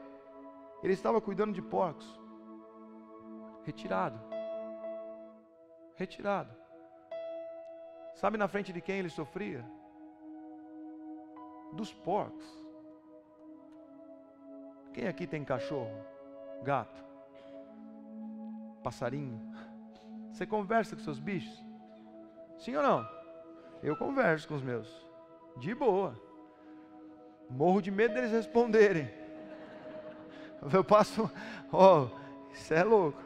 Ele estava cuidando de porcos, retirado, sabe na frente de quem ele sofria? Dos porcos. Quem aqui tem cachorro, gato, passarinho? Você conversa com seus bichos? Sim ou não? Eu converso com os meus, de boa. Morro de medo deles responderem. Eu passo, isso é louco.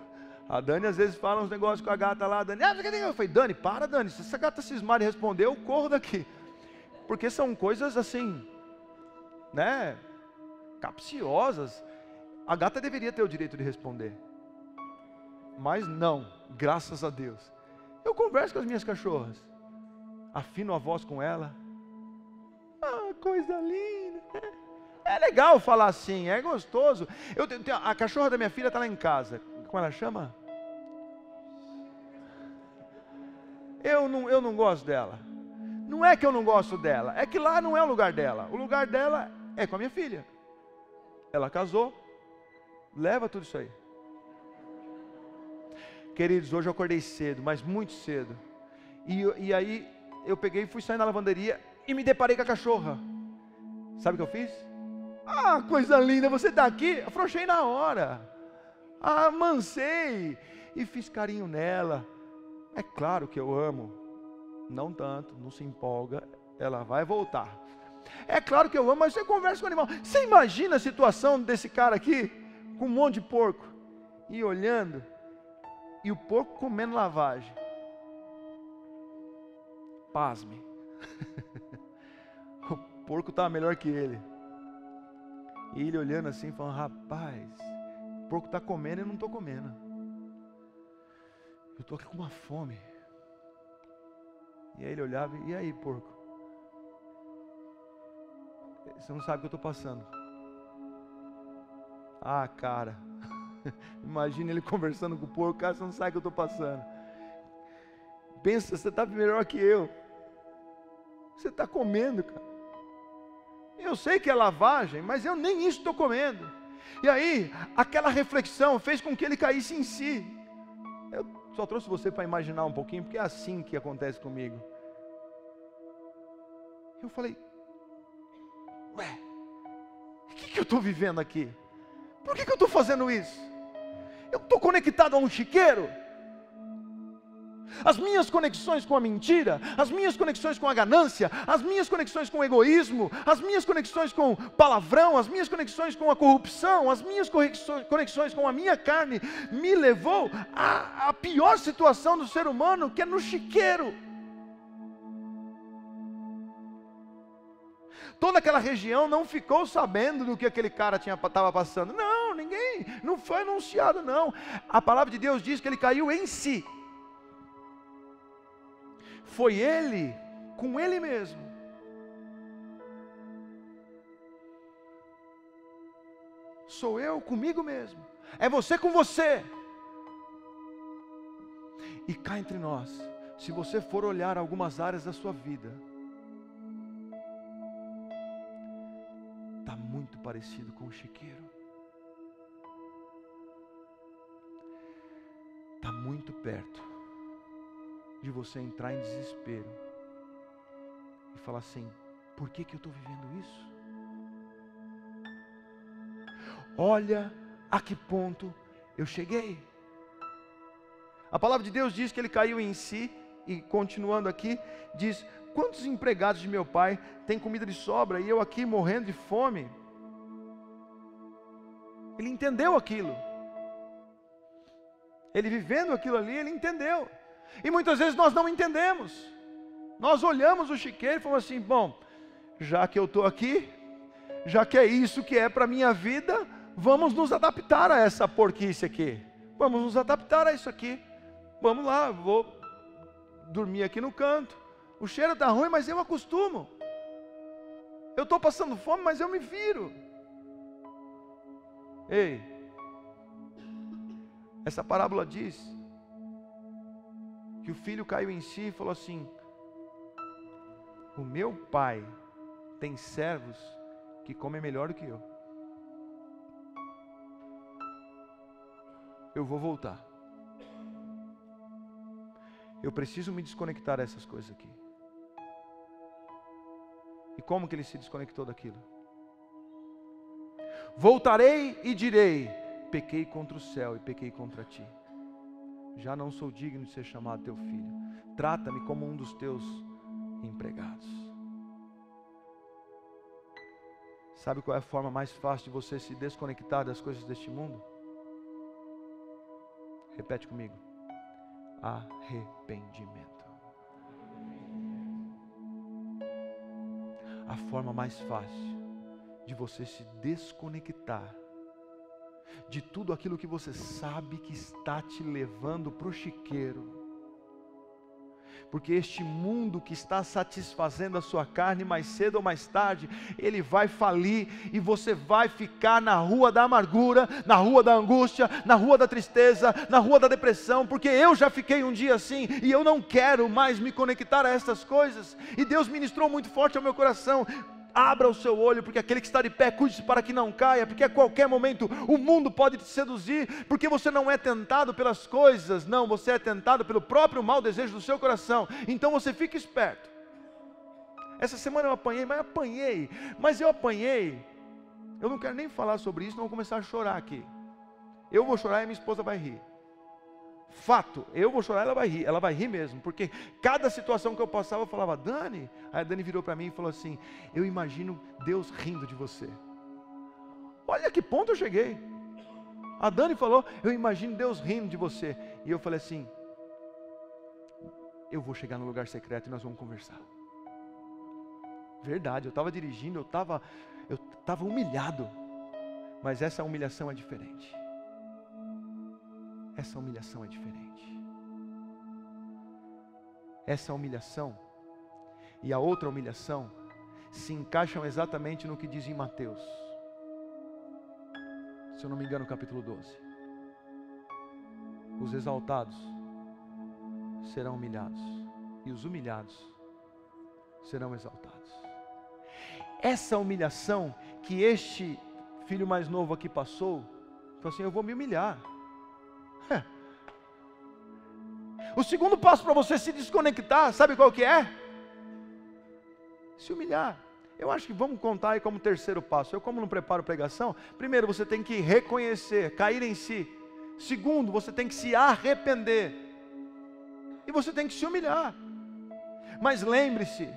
A Dani às vezes fala uns negócios com a gata lá. A Dani, eu falei: Dani, para, Dani. Se essa gata cismar e responder, eu corro daqui. Porque são coisas assim, né, capciosas. A gata deveria ter o direito de responder, mas não, graças a Deus. Eu converso com as minhas cachorras, afino a voz com ela. Ah, coisa linda. É legal falar assim, é gostoso. A cachorra da minha filha está lá em casa. Como ela chama? Eu não gosto dela. Não é que eu não gosto dela, é que lá não é o lugar dela. O lugar dela é com a minha filha. Ela casou, leva tudo isso aí. Queridos, hoje eu acordei cedo, mas muito cedo. E aí eu peguei e fui sair na lavanderia e me deparei com a cachorra. Sabe o que eu fiz? Ah, coisa linda, você está aqui? Afrouxei na hora. Amancei e fiz carinho nela. É claro que eu amo. Não tanto, não se empolga, ela vai voltar. É claro que eu amo, mas você conversa com o animal. Você imagina a situação desse cara aqui, com um monte de porco, e olhando, e o porco comendo lavagem. Pasme. O porco estava melhor que ele. E ele olhando assim, falando: rapaz, o porco está comendo e eu não estou comendo. Eu estou aqui com uma fome. E aí ele olhava: e aí, porco? Você não sabe o que eu estou passando. Ah, cara. Imagina ele conversando com o porco: cara, você não sabe o que eu estou passando. Pensa, você está melhor que eu. Você está comendo, cara. Eu sei que é lavagem, mas eu nem isso estou comendo. E aí, aquela reflexão fez com que ele caísse em si. Eu só trouxe você para imaginar um pouquinho, porque é assim que acontece comigo. Eu falei: ué, o que eu estou vivendo aqui? Por que eu estou fazendo isso? Eu estou conectado a um chiqueiro? As minhas conexões com a mentira, as minhas conexões com a ganância, as minhas conexões com o egoísmo, as minhas conexões com palavrão, as minhas conexões com a corrupção, as minhas conexões com a minha carne, me levou à pior situação do ser humano, que é no chiqueiro. Toda aquela região não ficou sabendo do que aquele cara estava passando. Não, ninguém, não foi anunciado não. A palavra de Deus diz que ele caiu em si. Foi ele, com ele mesmo. Sou eu comigo mesmo. É você com você. E cá entre nós, se você for olhar algumas áreas da sua vida, está muito parecido com o chiqueiro. Está muito perto de você entrar em desespero e falar assim: por que eu estou vivendo isso? Olha a que ponto eu cheguei. A palavra de Deus diz que ele caiu em si, e continuando aqui, diz: quantos empregados de meu pai têm comida de sobra e eu aqui morrendo de fome? Ele entendeu aquilo. Ele vivendo aquilo ali, ele entendeu. E muitas vezes nós não entendemos. Nós olhamos o chiqueiro e falamos assim: bom, já que eu estou aqui, já que é isso que é para a minha vida, vamos nos adaptar a essa porquice aqui. Vamos nos adaptar a isso aqui. Vamos lá, vou dormir aqui no canto. O cheiro está ruim, mas eu acostumo. Eu estou passando fome, mas eu me viro. Ei, essa parábola diz que o filho caiu em si e falou assim: o meu pai tem servos que comem melhor do que eu. Eu vou voltar. Eu preciso me desconectar dessas coisas aqui. E como que ele se desconectou daquilo? Voltarei e direi: pequei contra o céu e pequei contra ti. Já não sou digno de ser chamado teu filho. Trata-me como um dos teus empregados. Sabe qual é a forma mais fácil de você se desconectar das coisas deste mundo? Repete comigo: arrependimento. A forma mais fácil de você se desconectar de tudo aquilo que você sabe que está te levando para o chiqueiro. Porque este mundo que está satisfazendo a sua carne, mais cedo ou mais tarde, ele vai falir e você vai ficar na rua da amargura, na rua da angústia, na rua da tristeza, na rua da depressão, porque eu já fiquei um dia assim e eu não quero mais me conectar a essas coisas. E Deus ministrou muito forte ao meu coração: abra o seu olho, porque aquele que está de pé, cuide-se para que não caia, porque a qualquer momento o mundo pode te seduzir, porque você não é tentado pelas coisas, não, você é tentado pelo próprio mau desejo do seu coração. Então você fica esperto. Essa semana eu apanhei, mas eu não quero nem falar sobre isso, não vou começar a chorar aqui. Eu vou chorar e minha esposa vai rir. Fato, eu vou chorar, ela vai rir mesmo, porque cada situação que eu passava eu falava: Dani, aí a Dani virou para mim e falou assim: eu imagino Deus rindo de você. Olha a que ponto eu cheguei. A Dani falou: eu imagino Deus rindo de você. E eu falei assim: eu vou chegar no lugar secreto e nós vamos conversar. Verdade, eu estava dirigindo, eu estava humilhado, mas essa humilhação é diferente. Essa humilhação é diferente. Essa humilhação e a outra humilhação se encaixam exatamente no que diz em Mateus, se eu não me engano, capítulo 12. Os exaltados serão humilhados e os humilhados serão exaltados. Essa humilhação que este filho mais novo aqui passou, falou assim: eu vou me humilhar. O segundo passo para você se desconectar, sabe qual que é? Se humilhar. Eu acho que vamos contar aí como terceiro passo. Eu, como não preparo pregação, primeiro você tem que reconhecer, cair em si. Segundo, você tem que se arrepender. e você tem que se humilhar. Mas lembre-se,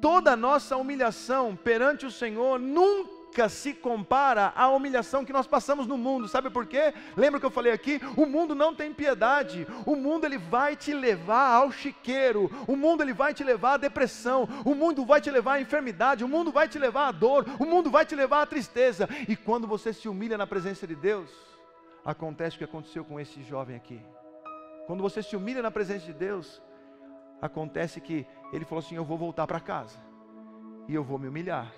toda a nossa humilhação perante o Senhor nunca se compara à humilhação que nós passamos no mundo. Sabe por quê? Lembra que eu falei aqui? O mundo não tem piedade. O mundo ele vai te levar ao chiqueiro. O mundo ele vai te levar à depressão. O mundo vai te levar à enfermidade. O mundo vai te levar à dor. O mundo vai te levar à tristeza. E quando você se humilha na presença de Deus, acontece o que aconteceu com esse jovem aqui. Quando você se humilha na presença de Deus, acontece que ele falou assim: eu vou voltar para casa e eu vou me humilhar.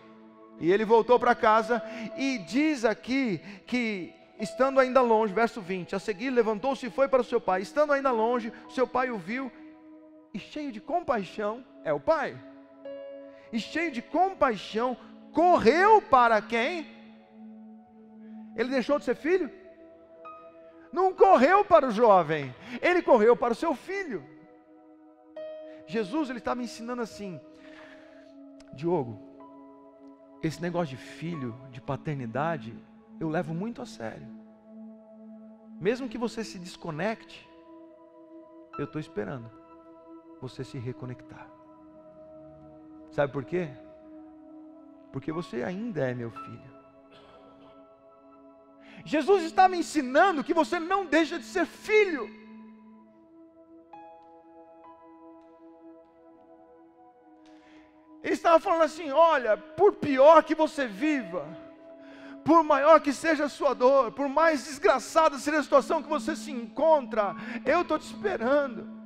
E ele voltou para casa, e diz aqui que estando ainda longe, verso 20, a seguir levantou-se e foi para o seu pai. Estando ainda longe, seu pai o viu, e cheio de compaixão, é o pai, e cheio de compaixão, correu para quem? Ele deixou de ser filho? Não correu para o jovem, ele correu para o seu filho. Jesus, ele estava ensinando assim: Diogo, esse negócio de filho, de paternidade, eu levo muito a sério. Mesmo que você se desconecte, eu estou esperando você se reconectar. Sabe por quê? Porque você ainda é meu filho. Jesus está me ensinando que você não deixa de ser filho. Ele estava falando assim: olha, por pior que você viva, por maior que seja a sua dor, por mais desgraçada seja a situação que você se encontra, eu estou te esperando.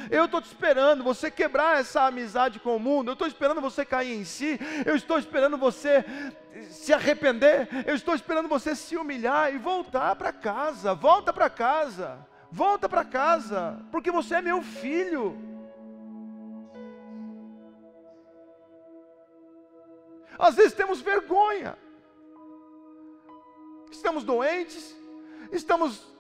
Eu estou te esperando você quebrar essa amizade com o mundo. Eu estou esperando você cair em si. Eu estou esperando você se arrepender. Eu estou esperando você se humilhar e voltar para casa. Volta para casa. Volta para casa, porque você é meu filho. Às vezes temos vergonha. Estamos doentes. Estamos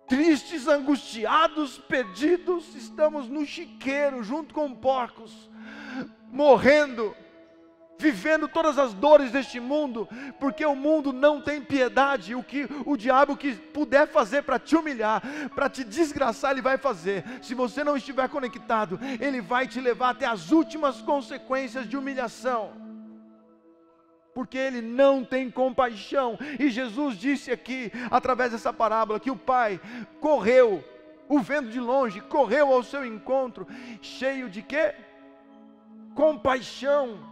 tristes, angustiados, perdidos, estamos no chiqueiro, junto com porcos, morrendo, vivendo todas as dores deste mundo, porque o mundo não tem piedade. O que o diabo que puder fazer para te humilhar, para te desgraçar, ele vai fazer. Se você não estiver conectado, ele vai te levar até as últimas consequências de humilhação, porque ele não tem compaixão. E Jesus disse aqui, através dessa parábola, que o pai correu, o vendo de longe, correu ao seu encontro, cheio de quê? Compaixão.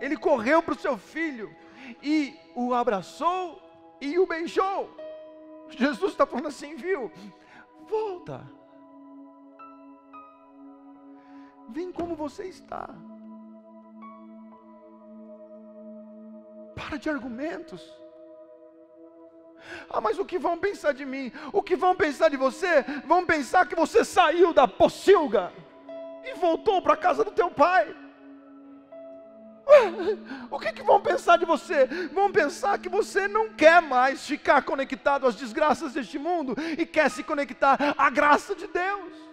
Ele correu para o seu filho, e o abraçou, e o beijou. Jesus está falando assim: viu, volta, vem como você está. Para de argumentos. Ah, mas o que vão pensar de mim? O que vão pensar de você? Vão pensar que você saiu da pocilga e voltou para a casa do teu pai. O que vão pensar de você? Vão pensar que você não quer mais ficar conectado às desgraças deste mundo e quer se conectar à graça de Deus.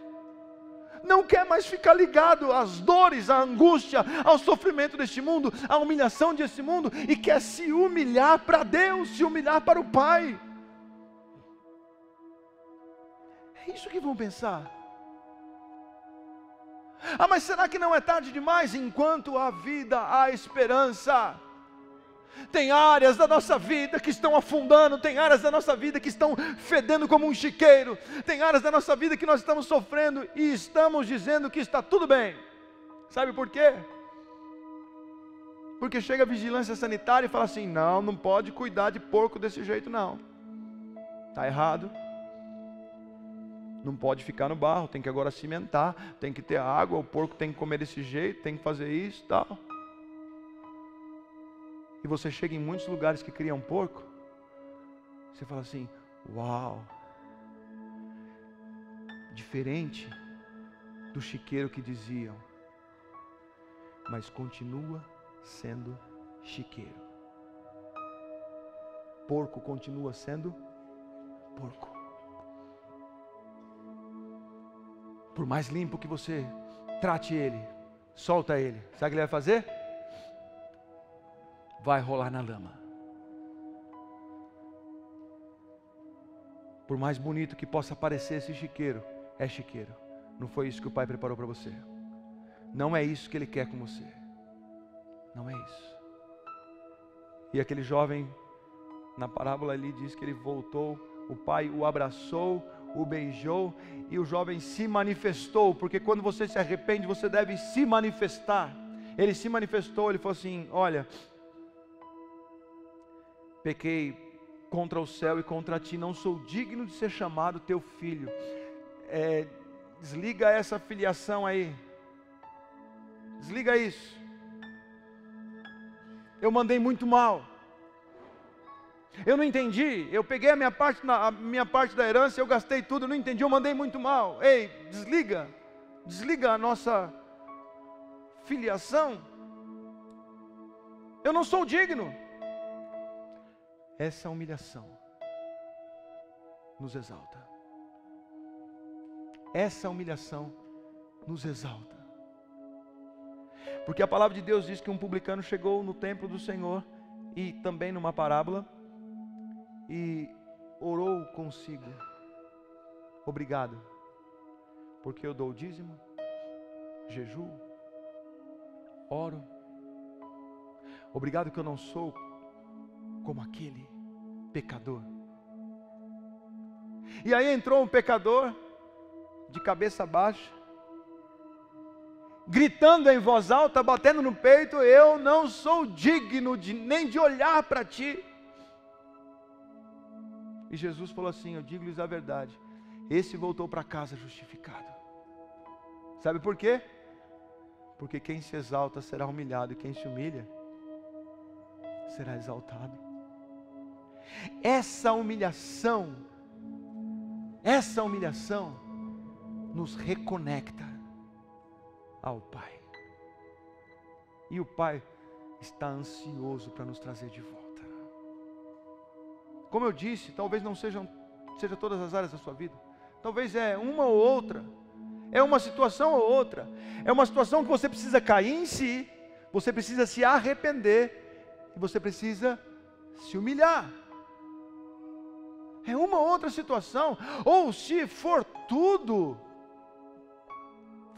Não quer mais ficar ligado às dores, à angústia, ao sofrimento deste mundo, à humilhação deste mundo, e quer se humilhar para Deus, se humilhar para o Pai. É isso que vão pensar. Ah, mas será que não é tarde demais? Enquanto há vida, há esperança. Tem áreas da nossa vida que estão afundando, tem áreas da nossa vida que estão fedendo como um chiqueiro, tem áreas da nossa vida que nós estamos sofrendo e estamos dizendo que está tudo bem. Sabe por quê? Porque chega a vigilância sanitária e fala assim: não pode cuidar de porco desse jeito não, está errado, não pode ficar no barro, tem que agora cimentar, tem que ter água, o porco tem que comer desse jeito, tem que fazer isso e tal. E você chega em muitos lugares que criam porco, você fala assim: uau, diferente do chiqueiro que diziam, mas continua sendo chiqueiro. Porco continua sendo porco. Por mais limpo que você trate ele, solta ele, sabe o que ele vai fazer? Vai rolar na lama. Por mais bonito que possa parecer esse chiqueiro, é chiqueiro. Não foi isso que o Pai preparou para você. Não é isso que Ele quer com você. Não é isso. E aquele jovem, na parábola ali, diz que ele voltou, o pai o abraçou, o beijou, e o jovem se manifestou, porque quando você se arrepende, você deve se manifestar. Ele se manifestou, ele falou assim: olha, pequei contra o céu e contra ti, não sou digno de ser chamado teu filho. Desliga essa filiação aí, desliga isso. Eu mandei muito mal, eu não entendi, eu peguei a minha parte da herança, eu gastei tudo, eu não entendi, eu mandei muito mal. Ei, desliga a nossa filiação, eu não sou digno. Essa humilhação nos exalta. Essa humilhação nos exalta. Porque a palavra de Deus diz que um publicano chegou no templo do Senhor, e também numa parábola, e orou consigo: obrigado, porque eu dou o dízimo, jejuo, oro. Obrigado que eu não sou como aquele pecador. E aí entrou um pecador, de cabeça baixa, gritando em voz alta, batendo no peito: eu não sou digno nem de olhar para ti. E Jesus falou assim: eu digo-lhes a verdade, esse voltou para casa justificado. Sabe por quê? Porque quem se exalta será humilhado, e quem se humilha será exaltado. Essa humilhação nos reconecta ao Pai. E o Pai está ansioso para nos trazer de volta. Como eu disse, talvez não seja todas as áreas da sua vida. Talvez é uma ou outra. É uma situação ou outra. É uma situação que você precisa cair em si. Você precisa se arrepender. E você precisa se humilhar. É uma ou outra situação. Ou se for tudo,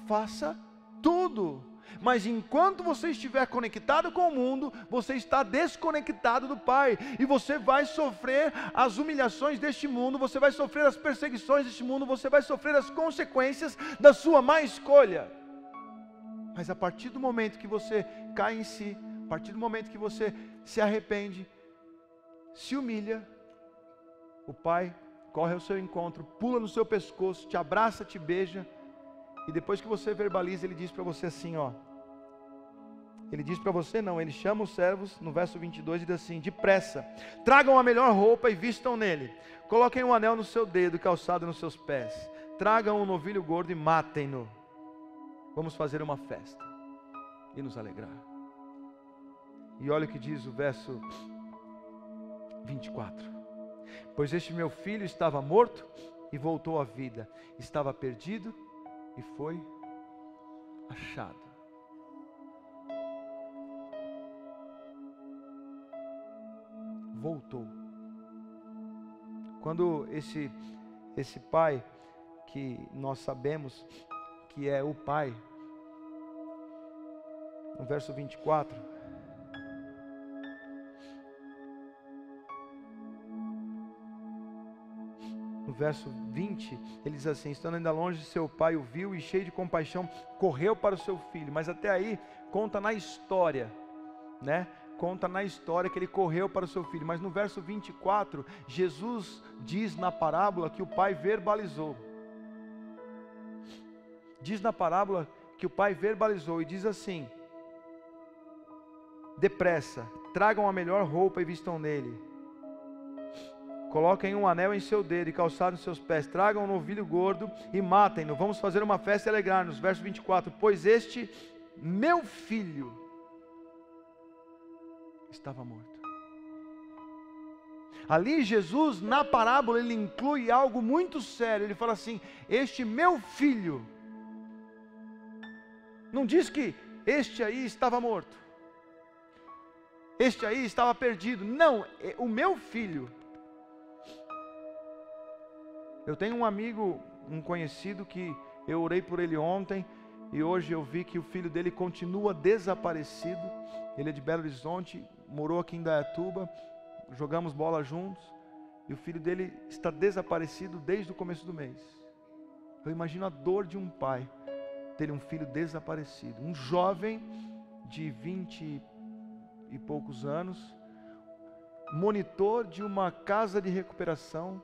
faça tudo. Mas enquanto você estiver conectado com o mundo, você está desconectado do Pai. E você vai sofrer as humilhações deste mundo, você vai sofrer as perseguições deste mundo, você vai sofrer as consequências da sua má escolha. Mas a partir do momento que você cai em si, a partir do momento que você se arrepende, se humilha, o Pai corre ao seu encontro, pula no seu pescoço, te abraça, te beija. E depois que você verbaliza, Ele diz para você assim, ó. Ele diz para você não, Ele chama os servos, no verso 22, e diz assim: depressa, tragam a melhor roupa e vistam nele. Coloquem um anel no seu dedo e calçado nos seus pés. Tragam um novilho gordo e matem-no. Vamos fazer uma festa e nos alegrar. E olha o que diz o verso 24. Pois este meu filho estava morto e voltou à vida. Estava perdido e foi achado. Voltou. Quando esse pai, que nós sabemos que é o Pai, no verso 24, no verso 20, ele diz assim: estando ainda longe, seu pai o viu e, cheio de compaixão, correu para o seu filho. Mas até aí, conta na história, né? Conta na história que ele correu para o seu filho. Mas no verso 24, Jesus diz na parábola que o pai verbalizou. Diz na parábola que o pai verbalizou e diz assim: depressa, tragam a melhor roupa e vistam nele. Coloquem um anel em seu dedo e calçado nos seus pés. Tragam um novilho gordo e matem-no. Vamos fazer uma festa e alegrar-nos. Verso 24. Pois este meu filho estava morto. Ali Jesus, na parábola, ele inclui algo muito sério. Ele fala assim: este meu filho. Não diz que este aí estava morto, este aí estava perdido. Não, o meu filho Eu tenho um amigo, um conhecido que eu orei por ele ontem e hoje eu vi que o filho dele continua desaparecido. Ele é de Belo Horizonte, morou aqui em Indaiatuba, jogamos bola juntos e o filho dele está desaparecido desde o começo do mês. Eu imagino a dor de um pai ter um filho desaparecido, um jovem de 20 e poucos anos, monitor de uma casa de recuperação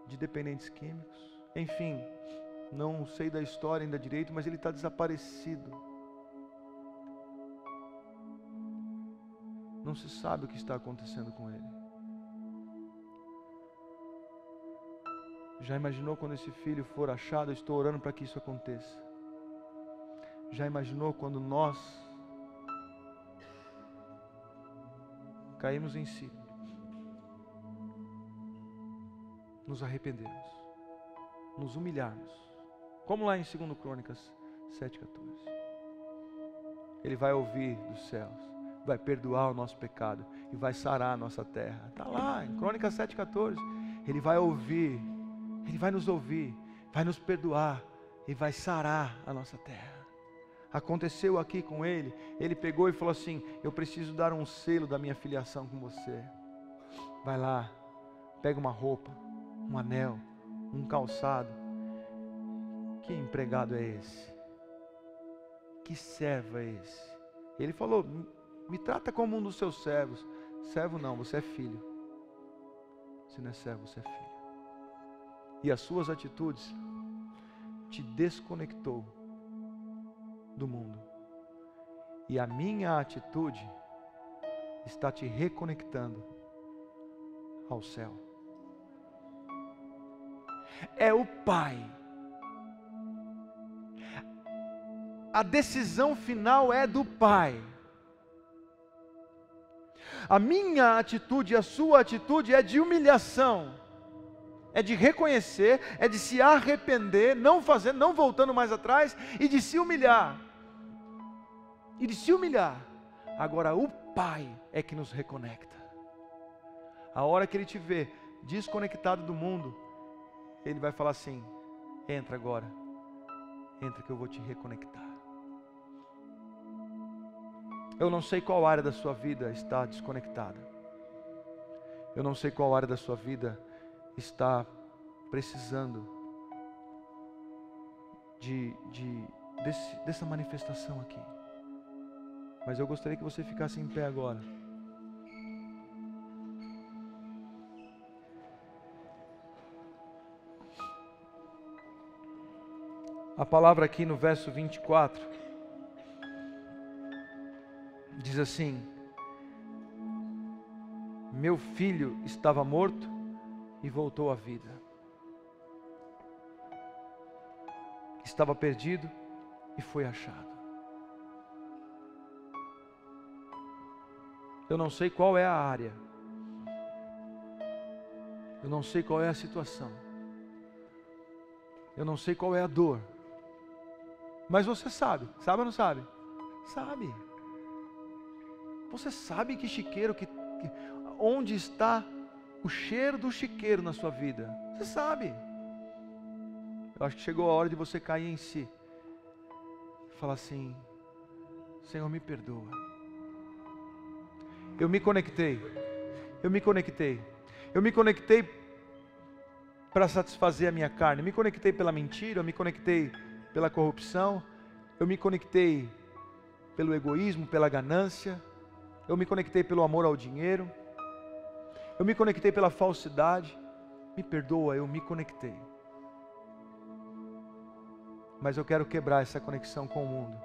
de dependentes químicos. Enfim, não sei da história ainda direito, mas ele está desaparecido. Não se sabe o que está acontecendo com ele. Já imaginou quando esse filho for achado? Eu estou orando para que isso aconteça. Já imaginou quando nós caímos em si, nos arrependermos, nos humilharmos, como lá em 2 Crônicas 7,14. Ele vai ouvir dos céus, vai perdoar o nosso pecado e vai sarar a nossa terra. Está lá em Crônicas 7,14. Ele vai ouvir, Ele vai nos ouvir, vai nos perdoar e vai sarar a nossa terra. Aconteceu aqui com ele. Ele pegou e falou assim: eu preciso dar um selo da minha filiação com você. Vai lá, pega uma roupa, um anel, um calçado. Que empregado é esse? Que servo é esse? Ele falou: me trata como um dos seus servos. Servo não, você é filho. Você não é servo, você é filho. E as suas atitudes te desconectou do mundo. E a minha atitude está te reconectando ao céu. É o Pai. A decisão final é do Pai. A minha atitude e a sua atitude é de humilhação. É de reconhecer, é de se arrepender, não fazendo, não voltando mais atrás e de se humilhar. E de se humilhar. Agora o Pai é que nos reconecta. A hora que Ele te vê desconectado do mundo, Ele vai falar assim: entra agora, entra que eu vou te reconectar. Eu não sei qual área da sua vida está desconectada. Eu não sei qual área da sua vida está precisando dessa manifestação aqui. Mas eu gostaria que você ficasse em pé agora. A palavra aqui no verso 24 diz assim: meu filho estava morto e voltou à vida. Estava perdido e foi achado. Eu não sei qual é a área. Eu não sei qual é a situação. Eu não sei qual é a dor. Mas você sabe. Sabe ou não sabe? Sabe. Você sabe que chiqueiro, onde está o cheiro do chiqueiro na sua vida. Você sabe. Eu acho que chegou a hora de você cair em si. Falar assim: Senhor, me perdoa. Eu me conectei para satisfazer a minha carne. Eu me conectei pela mentira, eu me conectei pela corrupção, eu me conectei pelo egoísmo, pela ganância, eu me conectei pelo amor ao dinheiro, eu me conectei pela falsidade. Me perdoa, eu me conectei. Mas eu quero quebrar essa conexão com o mundo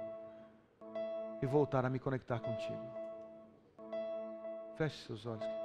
e voltar a me conectar contigo. Feche seus olhos.